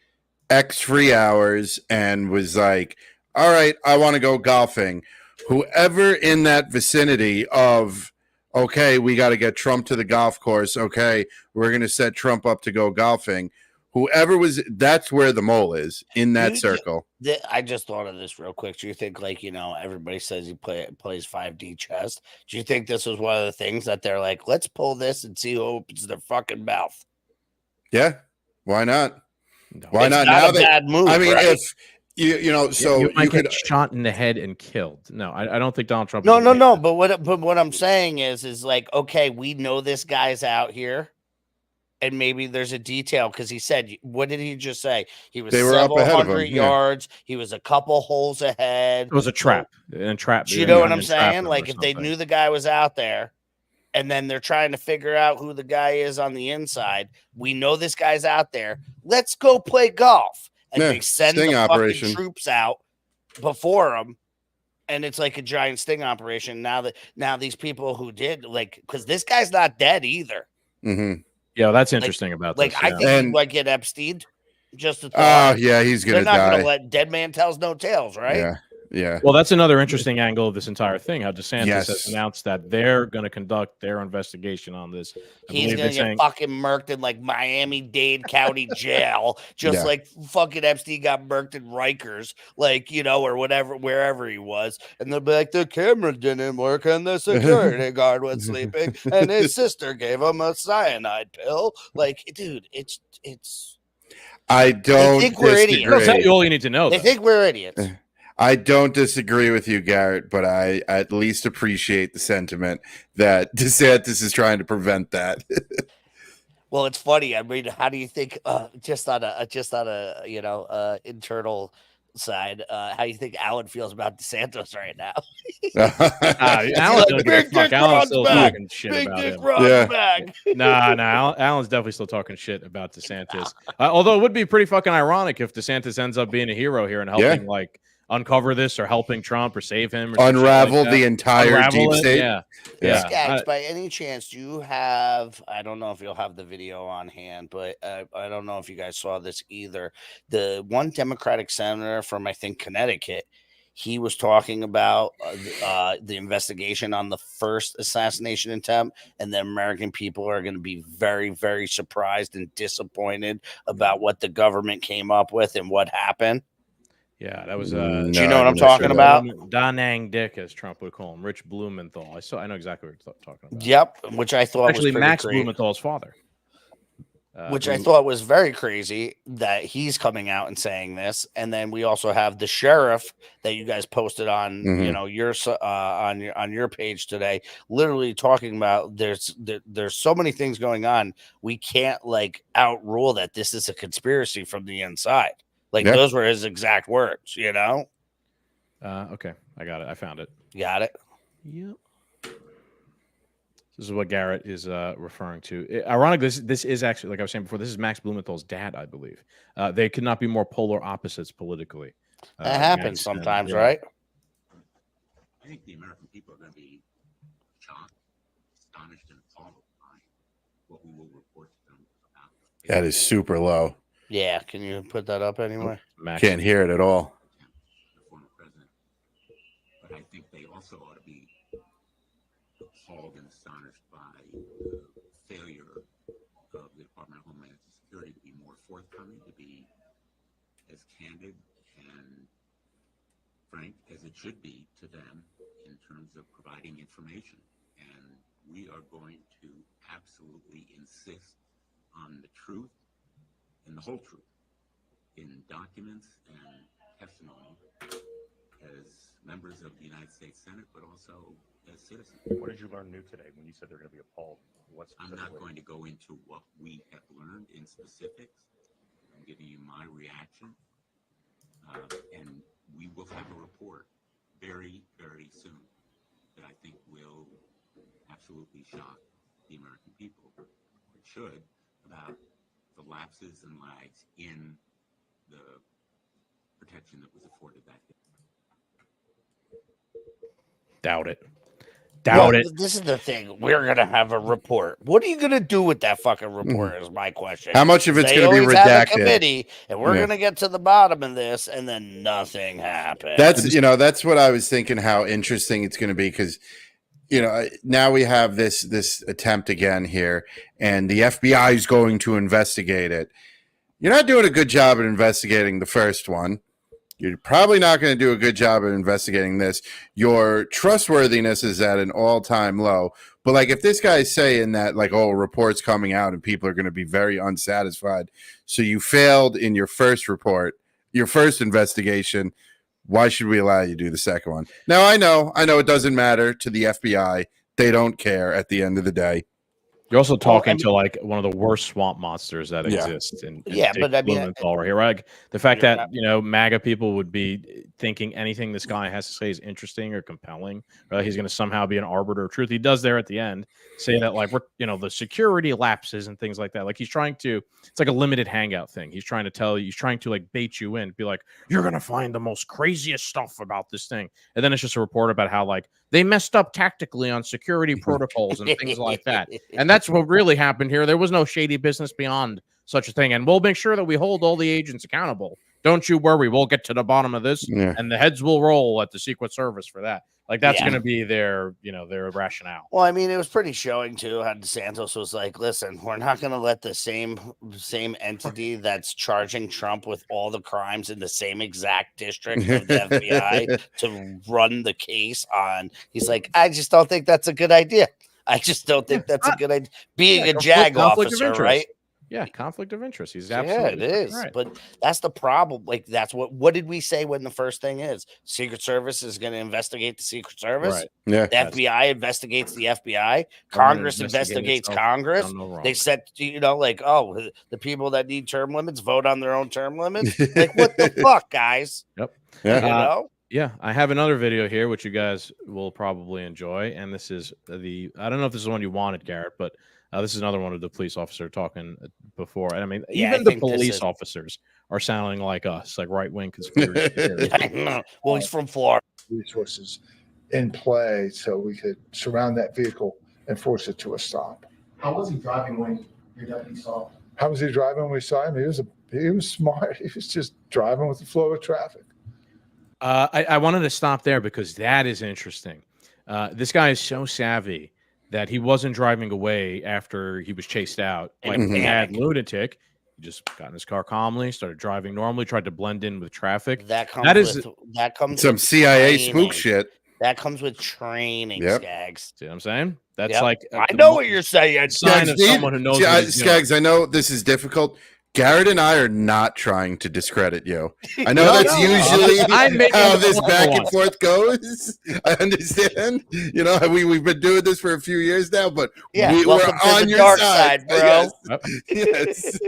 Speaker 3: X free hours and was like, all right, I want to go golfing. Whoever in that vicinity of, okay, we got to get Trump to the golf course. Okay, we're going to set Trump up to go golfing. Whoever was, that's where the mole is in that circle.
Speaker 5: I just thought of this real quick. Do you think, like, everybody says he plays 5D chess? Do you think this was one of the things that they're like, let's pull this and see who opens their fucking mouth?
Speaker 3: Yeah, why not?
Speaker 5: No.
Speaker 3: Why
Speaker 5: it's
Speaker 3: not?
Speaker 5: Not
Speaker 3: now
Speaker 5: a bad move.
Speaker 3: I mean,
Speaker 5: right?
Speaker 3: if you
Speaker 4: might get shot in the head and killed. No, I don't think Donald Trump.
Speaker 5: No. But what I'm saying is like, okay, we know this guy's out here. And maybe there's a detail because he said, what did he just say? He was several hundred yards. He was a couple holes ahead.
Speaker 4: It was a trap.
Speaker 5: You know what I'm saying? Like if they knew the guy was out there and then they're trying to figure out who the guy is on the inside. We know this guy's out there. Let's go play golf. And they send the fucking troops out before him. And it's like a giant sting operation. Now these people who did, like, because this guy's not dead either.
Speaker 3: Mm-hmm.
Speaker 4: Yeah, that's interesting about this.
Speaker 5: I think he might get Epstein. Just a
Speaker 3: thought. Oh, yeah, he's going to die.
Speaker 5: They're not going to let dead man tells no tales, right?
Speaker 3: Yeah.
Speaker 4: Well, that's another interesting angle of this entire thing. How DeSantis has announced that they're going to conduct their investigation on this.
Speaker 5: He's going to get fucking murked in like Miami-Dade County Jail, just like fucking Epstein got murked in Rikers, like, or whatever, wherever he was. And they'll be like, the camera didn't work and the security guard was sleeping and his sister gave him a cyanide pill. Like, dude, it's.
Speaker 3: I don't think
Speaker 5: we're idiots.
Speaker 4: That's all you need to know.
Speaker 5: They think we're idiots.
Speaker 3: I don't disagree with you, Garrett, but I at least appreciate the sentiment that DeSantis is trying to prevent that.
Speaker 5: Well, it's funny. I mean, how do you think? Just on a internal side, how do you think Alan feels about DeSantis right now?
Speaker 4: Alan doesn't give a fuck. Alan's still talking shit about him. Alan's definitely still talking shit about DeSantis. Although it would be pretty fucking ironic if DeSantis ends up being a hero here and helping uncover this or helping Trump or save him or
Speaker 3: unravel the entire deep state.
Speaker 5: Scagz, by any chance, do you have, I don't know if you'll have the video on hand, but I don't know if you guys saw this either. The one Democratic senator from, I think, Connecticut, he was talking about the investigation on the first assassination attempt, and the American people are going to be very, very surprised and disappointed about what the government came up with and what happened.
Speaker 4: Yeah, that was.
Speaker 5: Do you know what I'm talking about?
Speaker 4: Danang Dick, as Trump would call him, Rich Blumenthal. I know exactly what you're talking about.
Speaker 5: Yep, which I thought
Speaker 4: actually
Speaker 5: was
Speaker 4: Max
Speaker 5: crazy.
Speaker 4: Blumenthal's father.
Speaker 5: Which I thought was very crazy that he's coming out and saying this, and then we also have the sheriff that you guys posted on, your on your page today, literally talking about there's so many things going on. We can't outrule that this is a conspiracy from the inside. Those were his exact words, Okay,
Speaker 4: I got it. I found it.
Speaker 5: Got it.
Speaker 4: Yep. This is what Garrett is referring to. Ironically, this is actually, like I was saying before, this is Max Blumenthal's dad, I believe. They could not be more polar opposites politically.
Speaker 5: That happens sometimes, right?
Speaker 9: I think the American people are going to be shocked, astonished, and appalled by what we will report to them about.
Speaker 3: That is super low.
Speaker 5: Yeah, can you put that up anyway?
Speaker 3: Can't hear it at all.
Speaker 9: The former president. But I think they also ought to be appalled and astonished by the failure of the Department of Homeland Security to be more forthcoming, to be as candid and frank as it should be to them in terms of providing information. And we are going to absolutely insist on the truth and the whole truth in documents and testimony as members of the United States Senate, but also as citizens.
Speaker 10: What did you learn new today when you said they're going to be appalled?
Speaker 9: I'm not going to go into what we have learned in specifics. I'm giving you my reaction. And we will have a report very, very soon that I think will absolutely shock the American people, or it should, about the lapses and lags in the protection that was afforded that day.
Speaker 4: Doubt it. Doubt it.
Speaker 5: This is the thing. We're gonna have a report. What are you gonna do with that fucking report? Is my question.
Speaker 3: How much of it's going to be redacted?
Speaker 5: Have a committee, and we're gonna get to the bottom of this, and then nothing happens.
Speaker 3: That's what I was thinking. How interesting it's going to be, because now we have this attempt again here, and the FBI is going to investigate it. You're not doing a good job at investigating the first one. You're probably not going to do a good job at investigating this. Your trustworthiness is at an all-time low. But like, if this guy's saying that, like, oh, reports coming out and people are going to be very unsatisfied, so you failed in your first report, your first investigation, why should we allow you to do the second one? Now, I know it doesn't matter to the FBI. They don't care at the end of the day.
Speaker 4: You're also talking to like one of the worst swamp monsters that exists.
Speaker 5: But I mean,
Speaker 4: right here, like the fact that MAGA people would be thinking anything this guy has to say is interesting or compelling, right? He's going to somehow be an arbiter of truth. He does there at the end say that like the security lapses and things like that. Like he's trying to, it's like a limited hangout thing. He's trying to like bait you in, be like, you're going to find the most craziest stuff about this thing, and then it's just a report about how like they messed up tactically on security protocols and things like that. And that's what really happened here. There was no shady business beyond such a thing. And we'll make sure that we hold all the agents accountable. Don't you worry. We'll get to the bottom of this, and the heads will roll at the Secret Service for that. Like that's going to be their rationale.
Speaker 5: Well, I mean, it was pretty showing too how DeSantis was like, "Listen, we're not going to let the same entity that's charging Trump with all the crimes in the same exact district of the FBI to run the case on." He's like, "I just don't think that's a good idea. I just don't think that's a good idea." Being a JAG officer, right?
Speaker 4: Yeah, conflict of interest. He's absolutely
Speaker 5: it is. Right. But that's the problem. Like, that's what did we say when the first thing is? Secret Service is going to investigate the Secret Service.
Speaker 3: Right. Yeah.
Speaker 5: The FBI investigates the FBI. Congress investigates Congress. They set, like, oh, the people that need term limits vote on their own term limits. Like, what the fuck, guys?
Speaker 4: Yep.
Speaker 3: Yeah.
Speaker 4: Yeah, I have another video here, which you guys will probably enjoy. And this is I don't know if this is the one you wanted, Garrett, but this is another one of the police officer talking before. And I mean, even the police officers are sounding like us, like right-wing conspiracy theories.
Speaker 5: Well, he's from Florida.
Speaker 11: Resources in play so we could surround that vehicle and force it to a stop.
Speaker 12: How was he driving when your deputy saw him?
Speaker 11: How was he driving when we saw him? He was smart. He was just driving with the flow of traffic.
Speaker 4: I wanted to stop there because that is interesting. This guy is so savvy that he wasn't driving away after he was chased out like a mad lunatic. He just got in his car calmly, started driving normally, tried to blend in with traffic.
Speaker 5: That comes
Speaker 3: some CIA spook shit.
Speaker 5: That comes with training, Scagz.
Speaker 4: See what I'm saying? That's like
Speaker 5: I know what you're saying.
Speaker 4: Sign of someone who knows.
Speaker 3: Scagz, I know this is difficult. Garrett and I are not trying to discredit you. I know that's usually how this back and forth goes. I understand. We've been doing this for a few years now, but we're on your
Speaker 5: dark side, bro.
Speaker 3: Yes.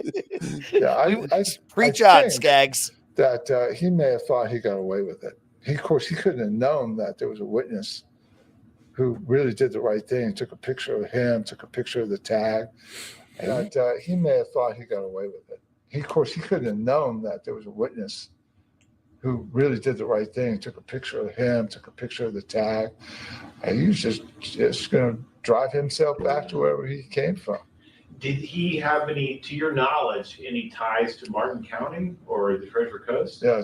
Speaker 11: I
Speaker 5: preach on, Scagz.
Speaker 11: That he may have thought he got away with it. Of course, he couldn't have known that there was a witness who really did the right thing, took a picture of him, took a picture of the tag. And he may have thought he got away with it. Of course, he couldn't have known that there was a witness who really did the right thing, took a picture of him, took a picture of the tag. And he was just going to drive himself back to wherever he came from.
Speaker 10: Did he have any, to your knowledge, any ties to Martin County or the Treasure Coast?
Speaker 11: Yeah,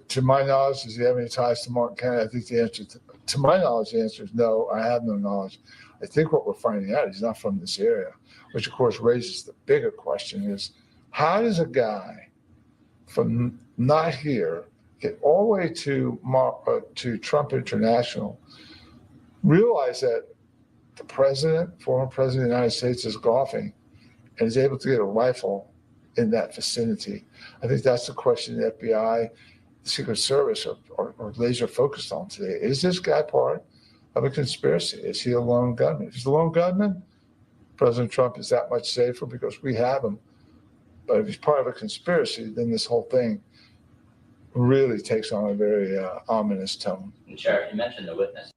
Speaker 11: to my knowledge, does he have any ties to Martin County? I think the answer to my knowledge, the answer is no. I have no knowledge. I think what we're finding out, he's not from this area, which of course raises the bigger question is, how does a guy from not here get all the way to Trump International, realize that the former president of the United States is golfing and is able to get a rifle in that vicinity? I think that's the question the FBI, the Secret Service are laser focused on today. Is this guy part of a conspiracy? Is he a lone gunman? If he's a lone gunman, President Trump is that much safer because we have him. But if he's part of a conspiracy, then this whole thing really takes on a very ominous tone.
Speaker 13: Sheriff, you mentioned the witness.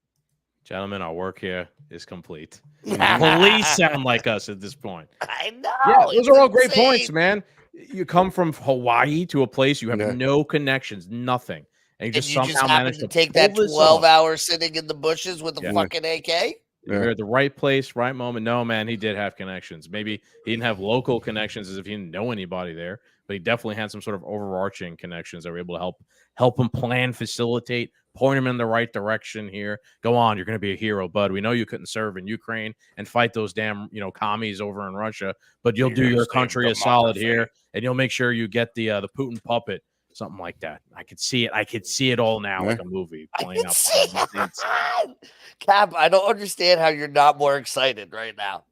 Speaker 4: Gentlemen, our work here is complete. Police sound like us at this point.
Speaker 5: I know.
Speaker 4: Yeah, those are all great points, man. You come from Hawaii to a place you have
Speaker 3: Yeah.
Speaker 4: no connections, nothing. And you just somehow
Speaker 5: happen
Speaker 4: managed
Speaker 5: to
Speaker 4: to
Speaker 5: take
Speaker 4: pull
Speaker 5: that
Speaker 4: this
Speaker 5: 12
Speaker 4: off.
Speaker 5: hours sitting in the bushes with a
Speaker 4: Yeah.
Speaker 5: fucking AK?
Speaker 4: You're at the right place, right moment. No, man, he did have connections. Maybe he didn't have local connections as if he didn't know anybody there, but he definitely had some sort of overarching connections that were able to help him plan, facilitate, point him in the right direction here. Go on, you're going to be a hero, bud. We know you couldn't serve in Ukraine and fight those damn, commies over in Russia, but you'll do your country a solid here, and you'll make sure you get the Putin puppet. Something like that. I could see it. I could see it all now, like a movie playing out.
Speaker 5: Cap, I don't understand how you're not more excited right now.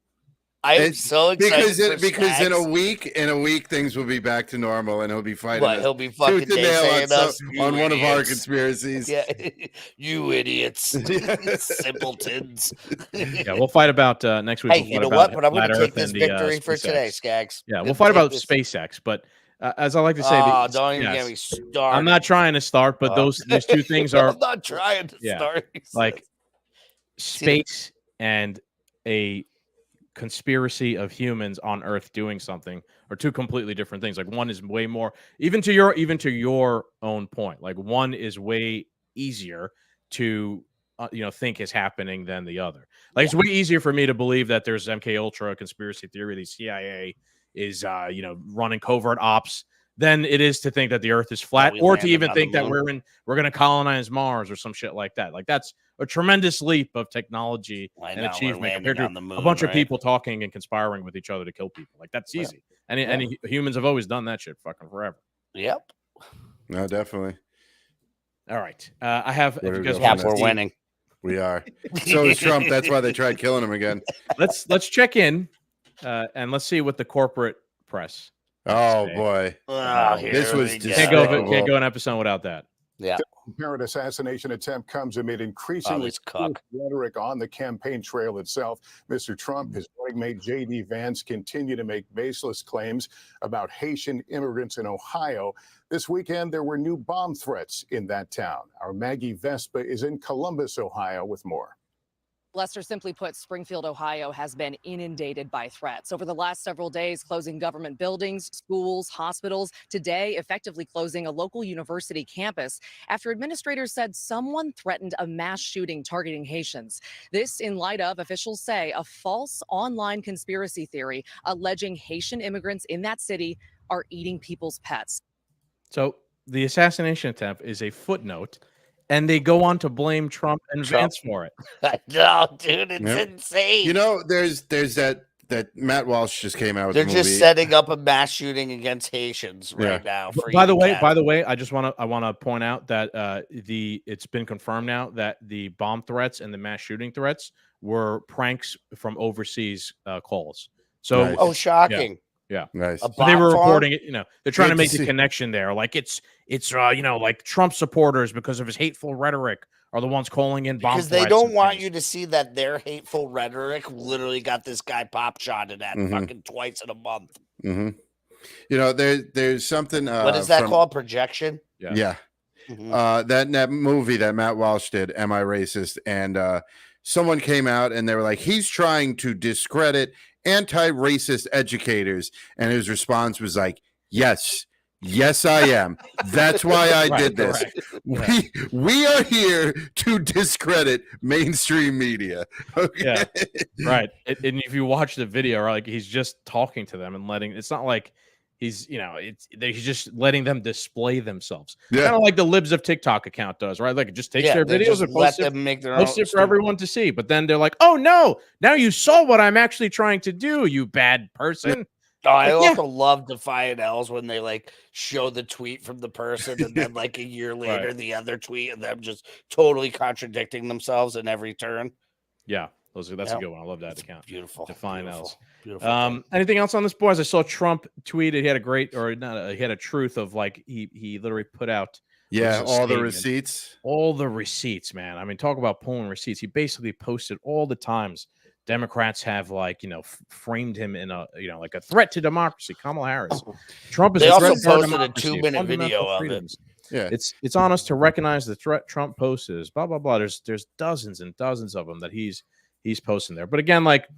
Speaker 5: I am so excited
Speaker 3: because in a week things will be back to normal, and he'll be fighting.
Speaker 5: But he'll be fucking
Speaker 3: saying
Speaker 5: us
Speaker 3: on one of our conspiracies.
Speaker 5: Yeah, you idiots, simpletons.
Speaker 4: Yeah, we'll fight about next week.
Speaker 5: Hey, you know what? But I'm going to take this victory for today, Scagz.
Speaker 4: Yeah, we'll fight about SpaceX, but. As I like to say,
Speaker 5: don't even get me started.
Speaker 4: I'm not trying to start, but these two things are.
Speaker 5: I'm not trying to start.
Speaker 4: Like space and a conspiracy of humans on Earth doing something are two completely different things. Like one is way more, even to your own point. Like one is way easier to think is happening than the other. Like it's way easier for me to believe that there's MK Ultra conspiracy theory, the CIA is running covert ops than it is to think that the Earth is flat, or to even think that we're going to colonize Mars or some shit like that. Like that's a tremendous leap of technology and achievement compared to a bunch of people talking and conspiring with each other to kill people. Like that's easy, and humans have always done that shit fucking forever.
Speaker 5: Yep.
Speaker 3: No, definitely.
Speaker 4: All right, I have. If you guys
Speaker 5: we're winning.
Speaker 3: We are. So is Trump. That's why they tried killing him again.
Speaker 4: Let's check in. And let's see what the corporate press.
Speaker 3: Oh boy,
Speaker 4: this was can't go an episode without that.
Speaker 5: Yeah,
Speaker 13: apparent assassination attempt comes amid increasingly rhetoric on the campaign trail itself. Mr. Trump, his running mate J.D. Vance continue to make baseless claims about Haitian immigrants in Ohio. This weekend, there were new bomb threats in that town. Our Maggie Vespa is in Columbus, Ohio, with more.
Speaker 14: Lester, simply put, Springfield, Ohio has been inundated by threats over the last several days, closing government buildings, schools, hospitals. Today, effectively closing a local university campus after administrators said someone threatened a mass shooting targeting Haitians. This in light of, officials say, a false online conspiracy theory alleging Haitian immigrants in that city are eating people's pets.
Speaker 4: So the assassination attempt is a footnote. And they go on to blame Trump and Vance for it.
Speaker 5: No, dude, it's insane.
Speaker 3: There's that Matt Walsh just came out with.
Speaker 5: They're just setting up a mass shooting against Haitians right now.
Speaker 4: By the way, I want to point out that it's been confirmed now that the bomb threats and the mass shooting threats were pranks from overseas calls. So,
Speaker 5: shocking.
Speaker 4: Yeah,
Speaker 3: nice.
Speaker 4: So they were reporting it. They're trying to make the connection there. Like it's like Trump supporters because of his hateful rhetoric are the ones calling in bomb.
Speaker 5: Because they don't want you to see that their hateful rhetoric literally got this guy pop shotted at fucking twice in a month.
Speaker 3: Mm-hmm. There's something.
Speaker 5: What is that called? Projection.
Speaker 3: Yeah. Mm-hmm. That movie that Matt Walsh did, Am I Racist? And someone came out and they were like, he's trying to discredit anti-racist educators, and his response was like, yes I am. That's why I did this. We are here to discredit mainstream media. Okay?
Speaker 4: Yeah, right. And if you watch the video, like he's just talking to them and it's not like he's he's just letting them display themselves. Kind of like the Libs of TikTok account does, right? Like it just takes their videos and posts it for everyone to see. But then they're like, oh no, now you saw what I'm actually trying to do, you bad person.
Speaker 5: I also love Defiant L's when they show the tweet from the person and then a year later the other tweet and them just totally contradicting themselves in every turn.
Speaker 4: Yeah. That's a good one. I love that account.
Speaker 5: Beautiful.
Speaker 4: Define L's.
Speaker 5: Beautiful.
Speaker 4: Anything else on this, boys? I saw Trump tweeted. He had he had a truth of he literally put out.
Speaker 3: All the receipts.
Speaker 4: All the receipts, man. I mean, talk about pulling receipts. He basically posted all the times Democrats have framed him in a a threat to democracy. Kamala Harris. Trump is.
Speaker 5: They also posted a 2-minute video of it.
Speaker 4: It's on us to recognize the threat Trump poses. Blah blah blah. There's dozens and dozens of them that he's posting there. But again, like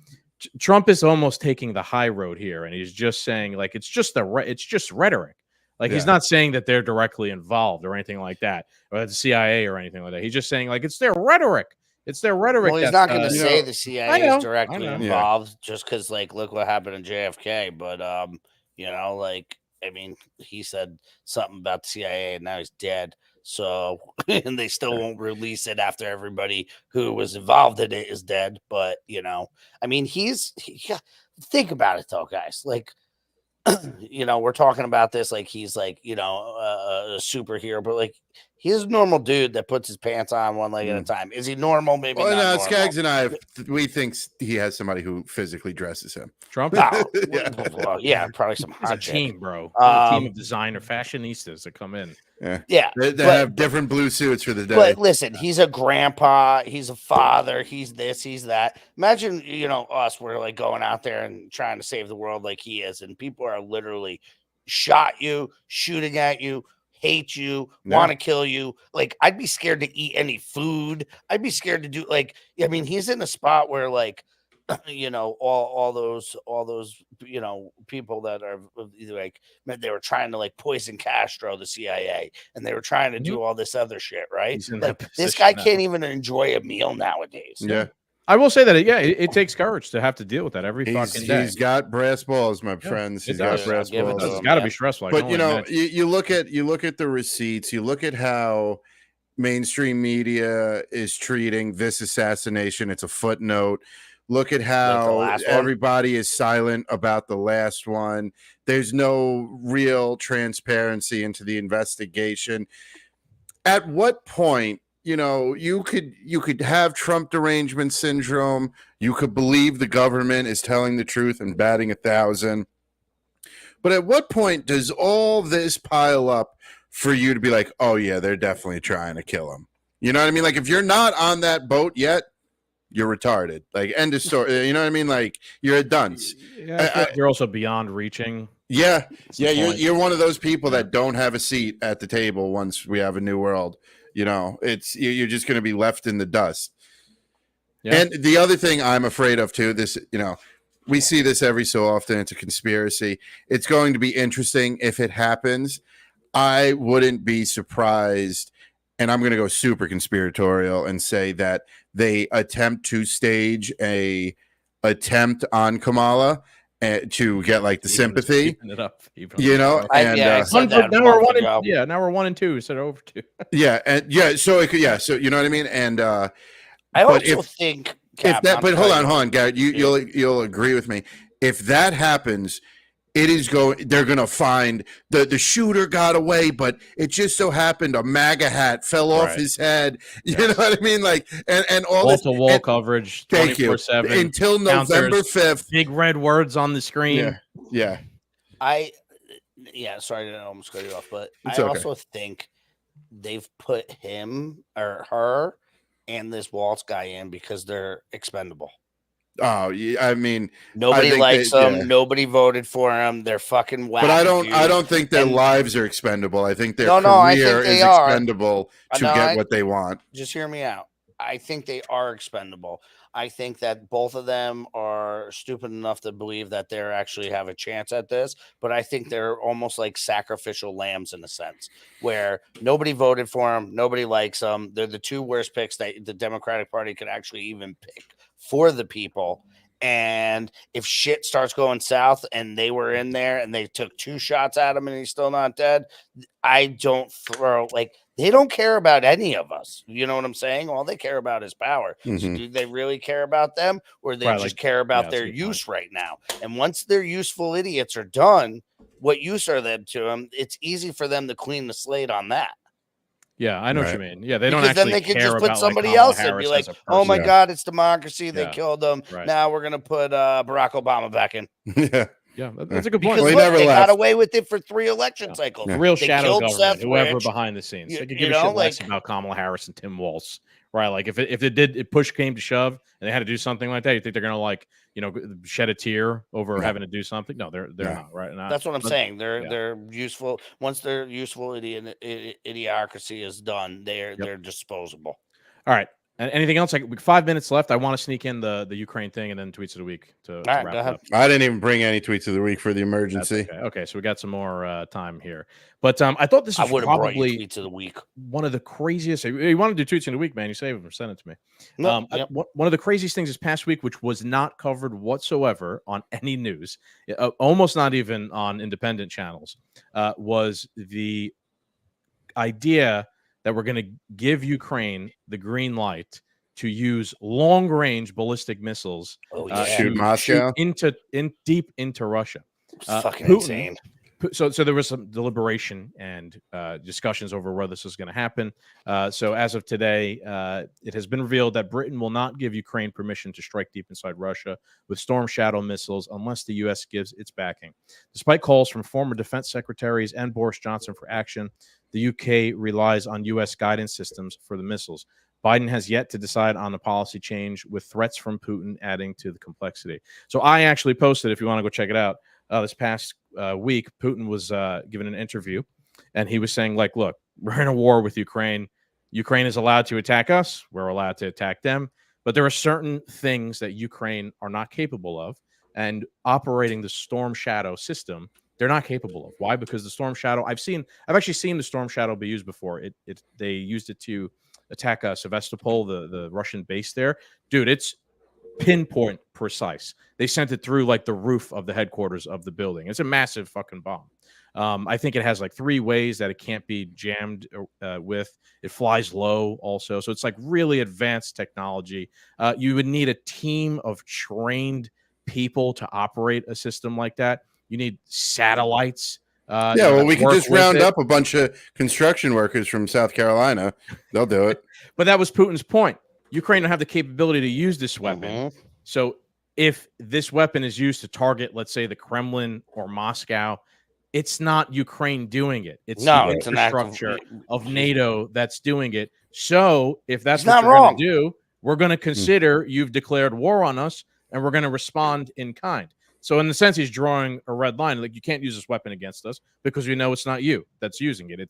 Speaker 4: Trump is almost taking the high road here, and he's just saying like it's just rhetoric. Like he's not saying that they're directly involved or anything like that, or the CIA or anything like that. He's just saying like it's their rhetoric. It's their rhetoric.
Speaker 5: Well, he's not going to say the CIA is directly involved just because, like, look what happened in JFK. But, you know, like, I mean, he said something about the CIA and now he's dead. So, and they still won't release it after everybody who was involved in it is dead. But, you know, I mean, think about it though, guys. Like, you know, we're talking about this like he's like, you know, a superhero, but like he's a normal dude that puts his pants on one leg at a time. Is he normal? Maybe not.
Speaker 3: No,
Speaker 5: normal.
Speaker 3: Scagz and I, we think he has somebody who physically dresses him.
Speaker 4: Trump?
Speaker 5: Well, yeah, probably some hot
Speaker 4: team, bro. A team of designer fashionistas that come in.
Speaker 3: Yeah. They have different blue suits for the day.
Speaker 5: But listen, he's a grandpa, he's a father, he's this, he's that. Imagine, you know, us, we're like going out there and trying to save the world like he is, and people are literally shooting at you, hate you, want to kill you. Like, I'd be scared to eat any food. I'd be scared to do like, I mean, he's in a spot where like, you know, all those, you know, people that are like, they were trying to like poison Castro, the CIA, and they were trying to do all this other shit, right? Like, this guy can't even enjoy a meal nowadays.
Speaker 3: Yeah.
Speaker 4: I will say that, it takes courage to have to deal with that every fucking day.
Speaker 3: He's got brass balls, my friends. He's got brass balls.
Speaker 4: It's got to be stressful.
Speaker 3: But you know, you look at the receipts. You look at how mainstream media is treating this assassination. It's a footnote. Look at how everybody is silent about the last one. There's no real transparency into the investigation. At what point? You know, you could have Trump derangement syndrome. You could believe the government is telling the truth and batting 1,000. But at what point does all this pile up for you to be like, oh, yeah, they're definitely trying to kill him? You know what I mean? Like, if you're not on that boat yet, you're retarded. Like, end of story. You know what I mean? Like, you're a dunce.
Speaker 4: Yeah, you're also beyond reaching.
Speaker 3: Yeah. You're one of those people that don't have a seat at the table once we have a new world. You know, you're just going to be left in the dust. Yeah. And the other thing I'm afraid of too, this, you know, we see this every so often. It's a conspiracy. It's going to be interesting if it happens. I wouldn't be surprised, and I'm going to go super conspiratorial and say that they attempt to stage a attempt on Kamala to get like the sympathy, you know, and
Speaker 4: now we're 1 and 2 instead of over 2.
Speaker 3: So you know what I mean. And
Speaker 5: I also think
Speaker 3: if that, but hold on, Garrett, you'll agree with me. If that happens, they're going to find the shooter got away, but it just so happened a MAGA hat fell off his head. You know what I mean? Like, and all
Speaker 4: this wall-to-wall coverage, 24/7
Speaker 3: until November 5th.
Speaker 4: Big red words on the screen.
Speaker 3: Yeah.
Speaker 5: Sorry to almost cut you off, but I also think they've put him or her and this Waltz guy in because they're expendable.
Speaker 3: Oh, yeah, I mean,
Speaker 5: nobody likes them. Yeah. Nobody voted for them. They're fucking whack.
Speaker 3: But I don't think their lives are expendable. I think their career is expendable to get what they want.
Speaker 5: Just hear me out. I think they are expendable. I think that both of them are stupid enough to believe that they actually have a chance at this. But I think they're almost like sacrificial lambs in a sense, where nobody voted for them. Nobody likes them. They're the two worst picks that the Democratic Party could actually even pick for the people. And if shit starts going south and they were in there and they took 2 shots at him and he's still not dead, I don't throw like they don't care about any of us. You know what I'm saying? All they care about is power. So do they really care about them, or they just care about their use right now? And once their useful idiots are done, what use are them to them? It's easy for them to clean the slate on that.
Speaker 4: Yeah, I know what you mean. Yeah, they don't
Speaker 5: because
Speaker 4: actually
Speaker 5: then they can
Speaker 4: care
Speaker 5: just put
Speaker 4: about,
Speaker 5: somebody
Speaker 4: like,
Speaker 5: else
Speaker 4: Kamala
Speaker 5: and be
Speaker 4: Harris
Speaker 5: like,
Speaker 4: as a
Speaker 5: "Oh my
Speaker 4: person.
Speaker 5: God, it's democracy. They
Speaker 4: Yeah.
Speaker 5: killed them.
Speaker 4: Right.
Speaker 5: Now we're gonna put Barack Obama back in."
Speaker 4: Yeah, that's a good point.
Speaker 5: Because look, they got away with it for 3 election cycles.
Speaker 4: Real
Speaker 5: They
Speaker 4: shadow
Speaker 5: killed
Speaker 4: government,
Speaker 5: Seth
Speaker 4: whoever
Speaker 5: Rich.
Speaker 4: behind the scenes. They could give
Speaker 5: You
Speaker 4: a
Speaker 5: know,
Speaker 4: shit less
Speaker 5: like-
Speaker 4: about Kamala Harris and Tim Walz right? Like if push came to shove and they had to do something like that, you think they're going to like, shed a tear over having to do something? No, they're not, right?
Speaker 5: That's what I'm saying. They're useful. Once their useful idiocracy is done, they're disposable.
Speaker 4: All right. And anything else? Like 5 minutes left. I want to sneak in the Ukraine thing and then tweets of the week to wrap it up.
Speaker 3: I didn't even bring any tweets of the week for the emergency.
Speaker 4: Okay, so we got some more time here. But I thought this was probably
Speaker 5: tweets of the week.
Speaker 4: One of the craziest. You want to do tweets in the week, man? You save them or send it to me. One of the craziest things this past week, which was not covered whatsoever on any news, almost not even on independent channels, was the idea that we're going to give Ukraine the green light to use long-range ballistic missiles
Speaker 3: shoot Moscow
Speaker 4: deep into Russia.
Speaker 5: Fucking
Speaker 4: Putin,
Speaker 5: insane.
Speaker 4: So there was some deliberation and discussions over whether this was going to happen. So as of today, it has been revealed that Britain will not give Ukraine permission to strike deep inside Russia with Storm Shadow missiles unless the U.S. gives its backing. Despite calls from former defense secretaries and Boris Johnson for action, the U.K. relies on U.S. guidance systems for the missiles. Biden has yet to decide on a policy change, with threats from Putin adding to the complexity. So I actually posted, if you want to go check it out, this past week, Putin was given an interview, and he was saying, like, look, we're in a war with Ukraine. Ukraine is allowed to attack us. We're allowed to attack them. But there are certain things that Ukraine are not capable of, and operating the Storm Shadow system, they're not capable of. Why? Because the Storm Shadow, I've actually seen the Storm Shadow be used before. They used it to attack Sevastopol, the Russian base there. Dude, it's pinpoint precise. They sent it through like the roof of the headquarters of the building. It's a massive fucking bomb. I think it has like 3 ways that it can't be jammed with. It flies low also. So it's like really advanced technology. You would need a team of trained people to operate a system like that. You need satellites.
Speaker 3: We can just round up a bunch of construction workers from South Carolina. They'll do it.
Speaker 4: But that was Putin's point. Ukraine don't have the capability to use this weapon. So if this weapon is used to target, let's say, the Kremlin or Moscow, it's not Ukraine doing it. It's the infrastructure of NATO that's doing it. So if that's what you're going to do, we're going to consider you've declared war on us, and we're going to respond in kind. So in the sense, he's drawing a red line. Like, you can't use this weapon against us because we know it's not you that's using it.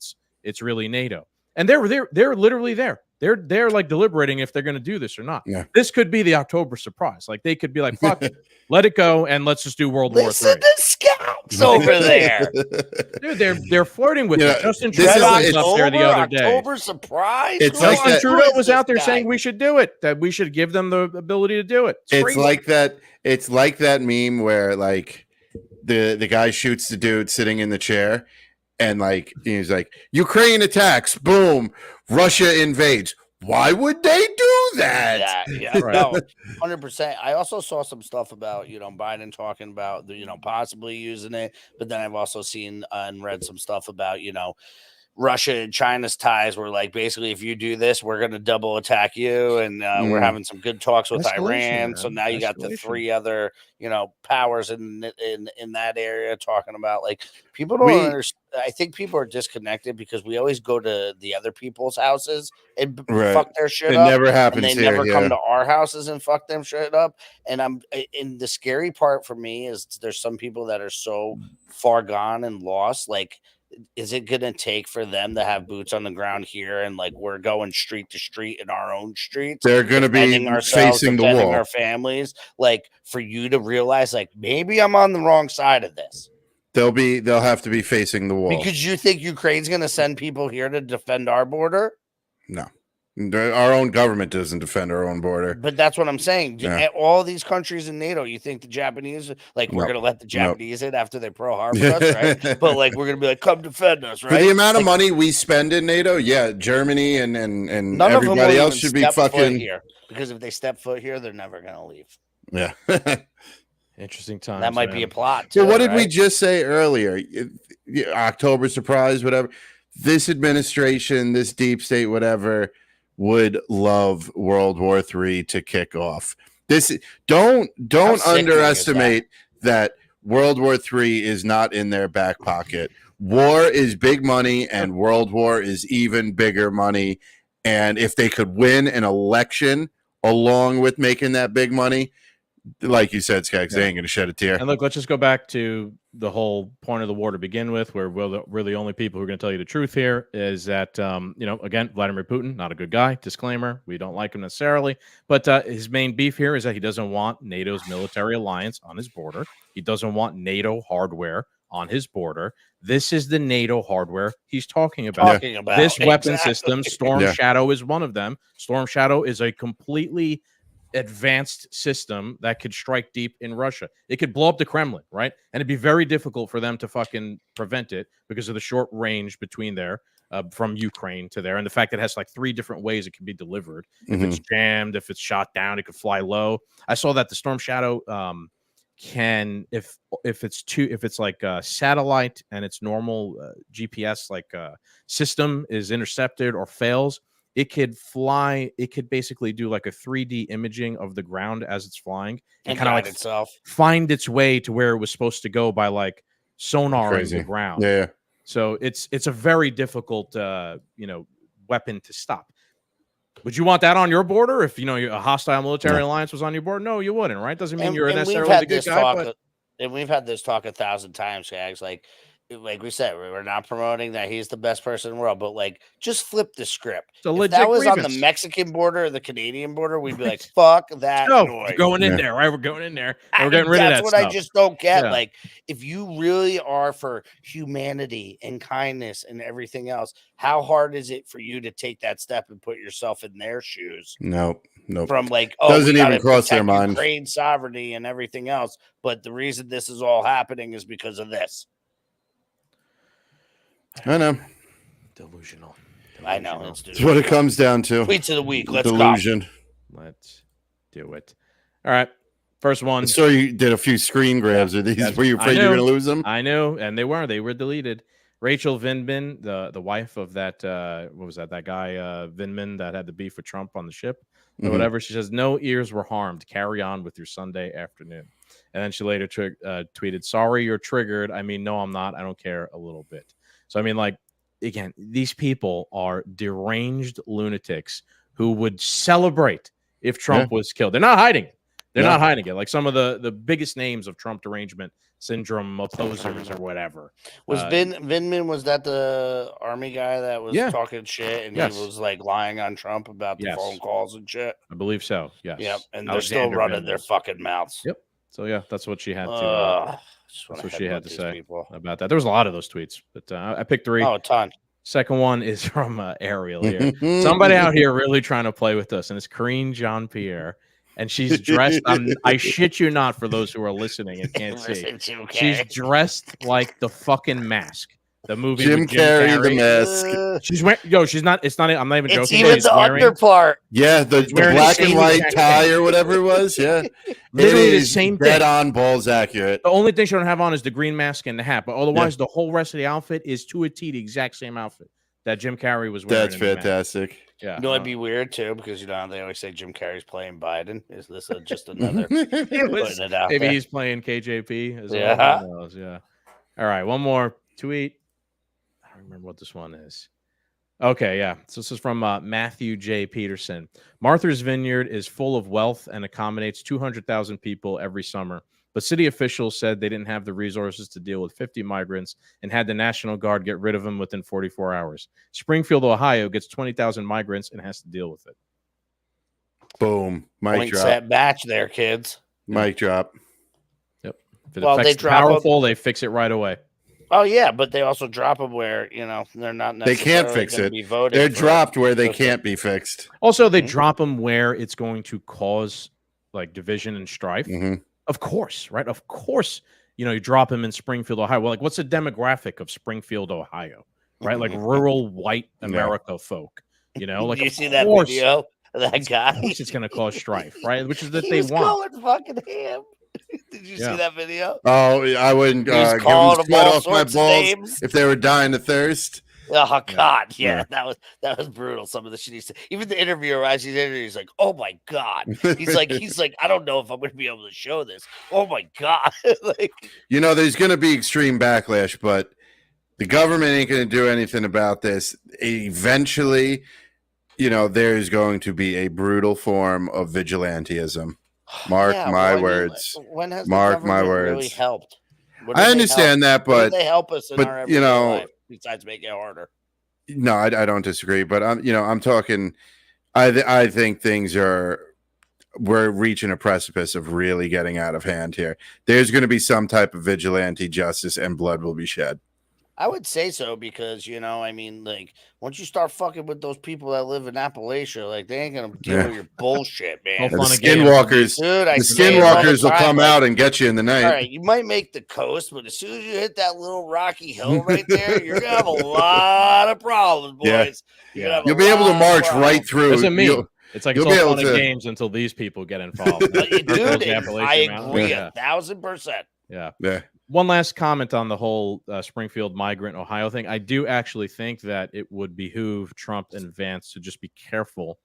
Speaker 4: It's really NATO. And they're literally there. They're like deliberating if they're going to do this or not.
Speaker 3: Yeah.
Speaker 4: This could be the October surprise. Like, they could be like, fuck it, let it go, and let's just do World War III.
Speaker 5: Listen to Scouts over there.
Speaker 4: Dude, they're flirting with it. Justin Trudeau was up there the other day.
Speaker 5: October surprise.
Speaker 3: It's like
Speaker 4: Justin Trudeau was out there saying we should do it, that we should give them the ability to do it.
Speaker 3: It's like that. It's like that meme where like the guy shoots the dude sitting in the chair, and like he's like, Ukraine attacks, boom, Russia invades. Why would they do that?
Speaker 5: Yeah, no, 100%. I also saw some stuff about Biden talking about possibly using it, but then I've also seen and read some stuff about Russia and China's ties were like, basically, if you do this, we're going to double attack you. And we're having some good talks with Iran. So now you got the 3 other, powers in that area talking about, like, people don't understand. I think people are disconnected because we always go to the other people's houses and fuck their shit up.
Speaker 3: Never happens.
Speaker 5: And they never come to our houses and fuck them shit up. And the scary part for me is there's some people that are so far gone and lost. Like, is it going to take for them to have boots on the ground here, and like we're going street to street in our own streets?
Speaker 3: They're going to be facing the wall.
Speaker 5: Our families, like, for you to realize, like, maybe I'm on the wrong side of this.
Speaker 3: They'll have to be facing the wall.
Speaker 5: Because you think Ukraine's going to send people here to defend our border?
Speaker 3: No. Our own government doesn't defend our own border.
Speaker 5: But that's what I'm saying. Yeah. All these countries in NATO, you think the Japanese, like, we're going to let the Japanese in after they Pearl Harbor us, right? But like, we're going to be like, come defend us, right?
Speaker 3: For the amount of money we spend in NATO, yeah, Germany and everybody else should be fucking
Speaker 5: here. Because if they step foot here, they're never going to leave.
Speaker 3: Yeah.
Speaker 4: Interesting time.
Speaker 5: That might be a plot.
Speaker 3: So what did we just say earlier? October surprise, whatever. This administration, this deep state, whatever, would love World War III to kick off. Don't underestimate that World War III is not in their back pocket. War is big money, and World War is even bigger money. And if they could win an election along with making that big money, like you said, Scagz, they ain't going to shed a tear.
Speaker 4: And look, let's just go back to the whole point of the war to begin with, where we're the only people who are going to tell you the truth here, is that, again, Vladimir Putin, not a good guy, disclaimer. We don't like him necessarily. But his main beef here is that he doesn't want NATO's military alliance on his border. He doesn't want NATO hardware on his border. This is the NATO hardware he's talking about. This weapon system, Storm Shadow is one of them. Storm Shadow is a completely advanced system that could strike deep in Russia. It could blow up the Kremlin, right? And it'd be very difficult for them to fucking prevent it because of the short range between there, from Ukraine to there, and the fact that it has like 3 different ways it can be delivered. If it's jammed, if it's shot down, it could fly low. I saw that the Storm Shadow can, if it's like a satellite and its normal GPS system is intercepted or fails, it could fly. It could basically do like a 3D imaging of the ground as it's flying and kind of like
Speaker 5: itself
Speaker 4: find its way to where it was supposed to go by like sonar in the ground.
Speaker 3: Yeah.
Speaker 4: So it's a very difficult weapon to stop. Would you want that on your border if a hostile military alliance was on your border? No, you wouldn't, right? Doesn't mean you're necessarily the good guy.
Speaker 5: And we've had this talk 1,000 times, Scagz. Like we said, we're not promoting that he's the best person in the world, but like, just flip the script. If that was on the Mexican border or the Canadian border, we'd be like, "Fuck that!"
Speaker 4: We're going in there, right? We're going in there. We're getting rid of that.
Speaker 5: That's what I just don't get. Like, if you really are for humanity and kindness and everything else, how hard is it for you to take that step and put yourself in their shoes?
Speaker 3: Nope.
Speaker 5: From like,
Speaker 3: doesn't even cross their mind.
Speaker 5: Ukraine sovereignty and everything else, but the reason this is all happening is because of this.
Speaker 3: I know.
Speaker 4: Delusional.
Speaker 5: I know.
Speaker 3: It's what it comes down to.
Speaker 5: Tweets of the week. Let's
Speaker 3: Delusion.
Speaker 5: go.
Speaker 4: Let's do it. All right. First one.
Speaker 3: So you did a few screen grabs of these. Were you afraid you were going to lose them?
Speaker 4: I knew, and they were. They were deleted. Rachel Vindman, the wife of that, what was that? That guy Vindman that had the beef with Trump on the ship or whatever. She says, "No ears were harmed. Carry on with your Sunday afternoon." And then she later tweeted, "Sorry, you're triggered. I mean, no, I'm not. I don't care a little bit." So, I mean, like, again, these people are deranged lunatics who would celebrate if Trump was killed. They're not hiding it. They're not hiding it. Like some of the biggest names of Trump derangement syndrome opposers or whatever.
Speaker 5: Was Vindman, was that the army guy that was talking shit and he was like lying on Trump about the phone calls and shit?
Speaker 4: I believe so. Yes.
Speaker 5: Yep. And they're still running their fucking mouths.
Speaker 4: Yep. So, yeah, that's what she had to that's what she had to say about that. There was a lot of those tweets, but I picked 3.
Speaker 5: Oh, a ton.
Speaker 4: Second one is from Ariel here. Somebody out here really trying to play with us, and it's Karine Jean-Pierre. And she's dressed, I shit you not, for those who are listening and can't see. She's dressed like the fucking Mask. The movie
Speaker 3: Jim Carrey, The Mask.
Speaker 4: She's wearing, she's not, it's not, I'm not even joking.
Speaker 5: It's even the under part.
Speaker 3: Yeah, the black and white tie or whatever it was. Yeah.
Speaker 4: Literally the same thing.
Speaker 3: Dead on, balls accurate.
Speaker 4: The only thing she don't have on is the green mask and the hat, but otherwise the whole rest of the outfit is to a T the exact same outfit that Jim Carrey was wearing.
Speaker 3: That's fantastic.
Speaker 5: Yeah. You know, it'd be weird too, because you know how they always say Jim Carrey's playing Biden. Is this just another putting it out
Speaker 4: maybe
Speaker 5: there?
Speaker 4: He's playing KJP as well. Yeah. All right, one more tweet. I don't remember what this one is. Okay, yeah. So this is from Matthew J. Peterson. Martha's Vineyard is full of wealth and accommodates 200,000 people every summer. But city officials said they didn't have the resources to deal with 50 migrants and had the National Guard get rid of them within 44 hours. Springfield, Ohio gets 20,000 migrants and has to deal with it.
Speaker 3: Boom. Mic
Speaker 5: Point
Speaker 3: drop.
Speaker 5: set match there, kids.
Speaker 3: Mic drop.
Speaker 4: Yep. If it affects the powerful, they fix it right away.
Speaker 5: Oh, yeah, but they also drop them where, you know, they're not necessarily
Speaker 3: they can't fix it. They're dropped where they can't be fixed.
Speaker 4: Also, they drop them where it's going to cause, like, division and strife. Of course, right? Of course, you know, you drop them in Springfield, Ohio. Well, like, what's the demographic of Springfield, Ohio? Right? Like, rural white America folk. You know? Like,
Speaker 5: you see that video of that guy?
Speaker 4: Of course it's going to cause strife, right? Which is that
Speaker 5: they
Speaker 4: want.
Speaker 5: Going fucking ham. Did you see that video?
Speaker 3: Oh, I wouldn't give them sweat off my balls if they were dying of thirst.
Speaker 5: Oh God, yeah, that was brutal. Some of the shit he said. Even the interviewer, as he's interviewing, he's like, "Oh my God," he's like, "I don't know if I'm going to be able to show this." Oh my God, like,
Speaker 3: you know, there's going to be extreme backlash, but the government ain't going to do anything about this. Eventually, there's going to be a brutal form of vigilantism. Mark my words.
Speaker 5: When has
Speaker 3: Mark
Speaker 5: the
Speaker 3: my
Speaker 5: government
Speaker 3: words.
Speaker 5: really helped?
Speaker 3: I understand that, but
Speaker 5: they help us in our everyday life besides making it harder?
Speaker 3: No, I don't disagree, but I'm talking. I think we're reaching a precipice of really getting out of hand here. There's going to be some type of vigilante justice, and blood will be shed.
Speaker 5: I would say so because, once you start fucking with those people that live in Appalachia, they ain't going to deal with your bullshit, man.
Speaker 3: The skinwalkers will come out and get you in the night.
Speaker 5: All right, you might make the coast, but as soon as you hit that little rocky hill right there, you're going to have a lot of problems, boys.
Speaker 3: Yeah. You'll be able to march right through.
Speaker 4: Doesn't mean it's like it's all fun and games until these people get involved.
Speaker 5: Dude, I agree 1,000%.
Speaker 3: Yeah.
Speaker 4: One last comment on the whole Springfield migrant Ohio thing. I do actually think that it would behoove Trump and Vance to just be careful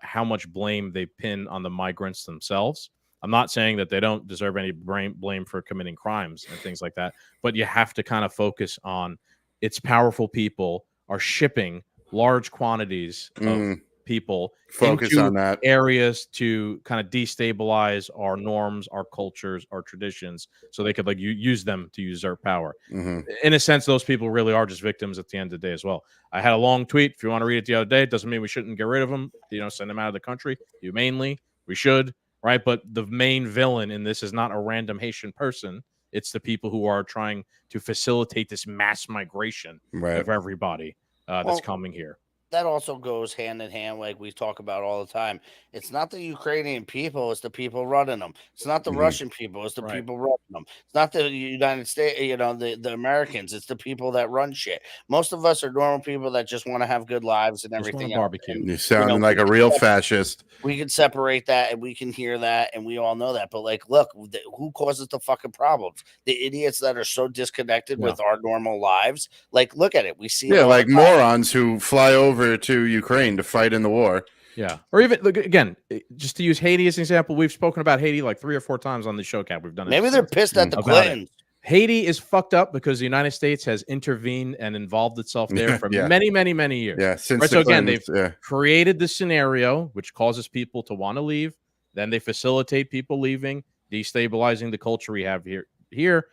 Speaker 4: how much blame they pin on the migrants themselves. I'm not saying that they don't deserve any blame for committing crimes and things like that, but you have to kind of focus on it's powerful people are shipping large quantities of people
Speaker 3: focus
Speaker 4: into
Speaker 3: on that
Speaker 4: areas to kind of destabilize our norms, our cultures, our traditions, so they could use them to usurp power. In a sense, those people really are just victims at the end of the day as well. I had a long tweet. If you want to read it the other day, it doesn't mean we shouldn't get rid of them, send them out of the country. Humanely, we should, right? But the main villain in this is not a random Haitian person. It's the people who are trying to facilitate this mass migration of everybody that's coming here.
Speaker 5: That also goes hand in hand, like we talk about all the time. It's not the Ukrainian people, it's the people running them. It's not the Russian people, it's the people running them. It's not the United States, the Americans, it's the people that run shit. Most of us are normal people that just want to have good lives and everything else.
Speaker 4: Barbecue.
Speaker 3: You're sounding like a real fascist.
Speaker 5: We can separate that and we can hear that and we all know that. But look, who causes the fucking problems? The idiots that are so disconnected with our normal lives. Look at it. We see
Speaker 3: like morons who fly over to Ukraine to fight in the war.
Speaker 4: Yeah. Or even, look, again, just to use Haiti as an example, we've spoken about Haiti 3 or 4 times on the show, Cap. We've done it.
Speaker 5: Maybe they're pissed at the Clintons.
Speaker 4: Haiti is fucked up because the United States has intervened and involved itself there for many, many, many years.
Speaker 3: Yeah. Since
Speaker 4: so again, they've created the scenario which causes people to want to leave. Then they facilitate people leaving, destabilizing the culture we have here,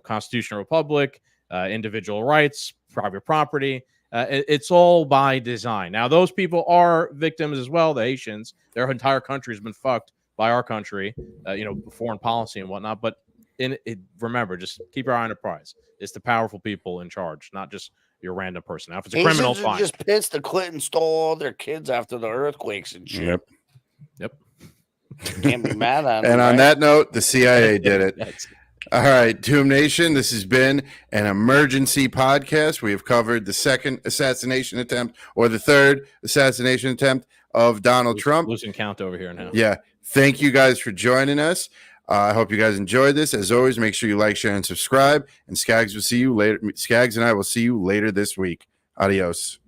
Speaker 4: constitutional republic, individual rights, private property. It's all by design. Now, those people are victims as well, the Haitians. Their entire country has been fucked by our country, foreign policy and whatnot. But remember, just keep your eye on the prize. It's the powerful people in charge, not just your random person. Now, if it's a criminal,
Speaker 5: Haitians
Speaker 4: fine.
Speaker 5: Just pissed the Clintons stole all their kids after the earthquakes and shit.
Speaker 3: Yep.
Speaker 5: Can't be mad at them.
Speaker 3: And on that note, the CIA did it. All right, Doom Nation, this has been an emergency podcast. We have covered the second assassination attempt or the third assassination attempt of Donald Trump.
Speaker 4: Losing count over here now.
Speaker 3: Yeah. Thank you guys for joining us. I hope you guys enjoyed this. As always, make sure you like, share, and subscribe. And Scagz will see you later. Scagz and I will see you later this week. Adios.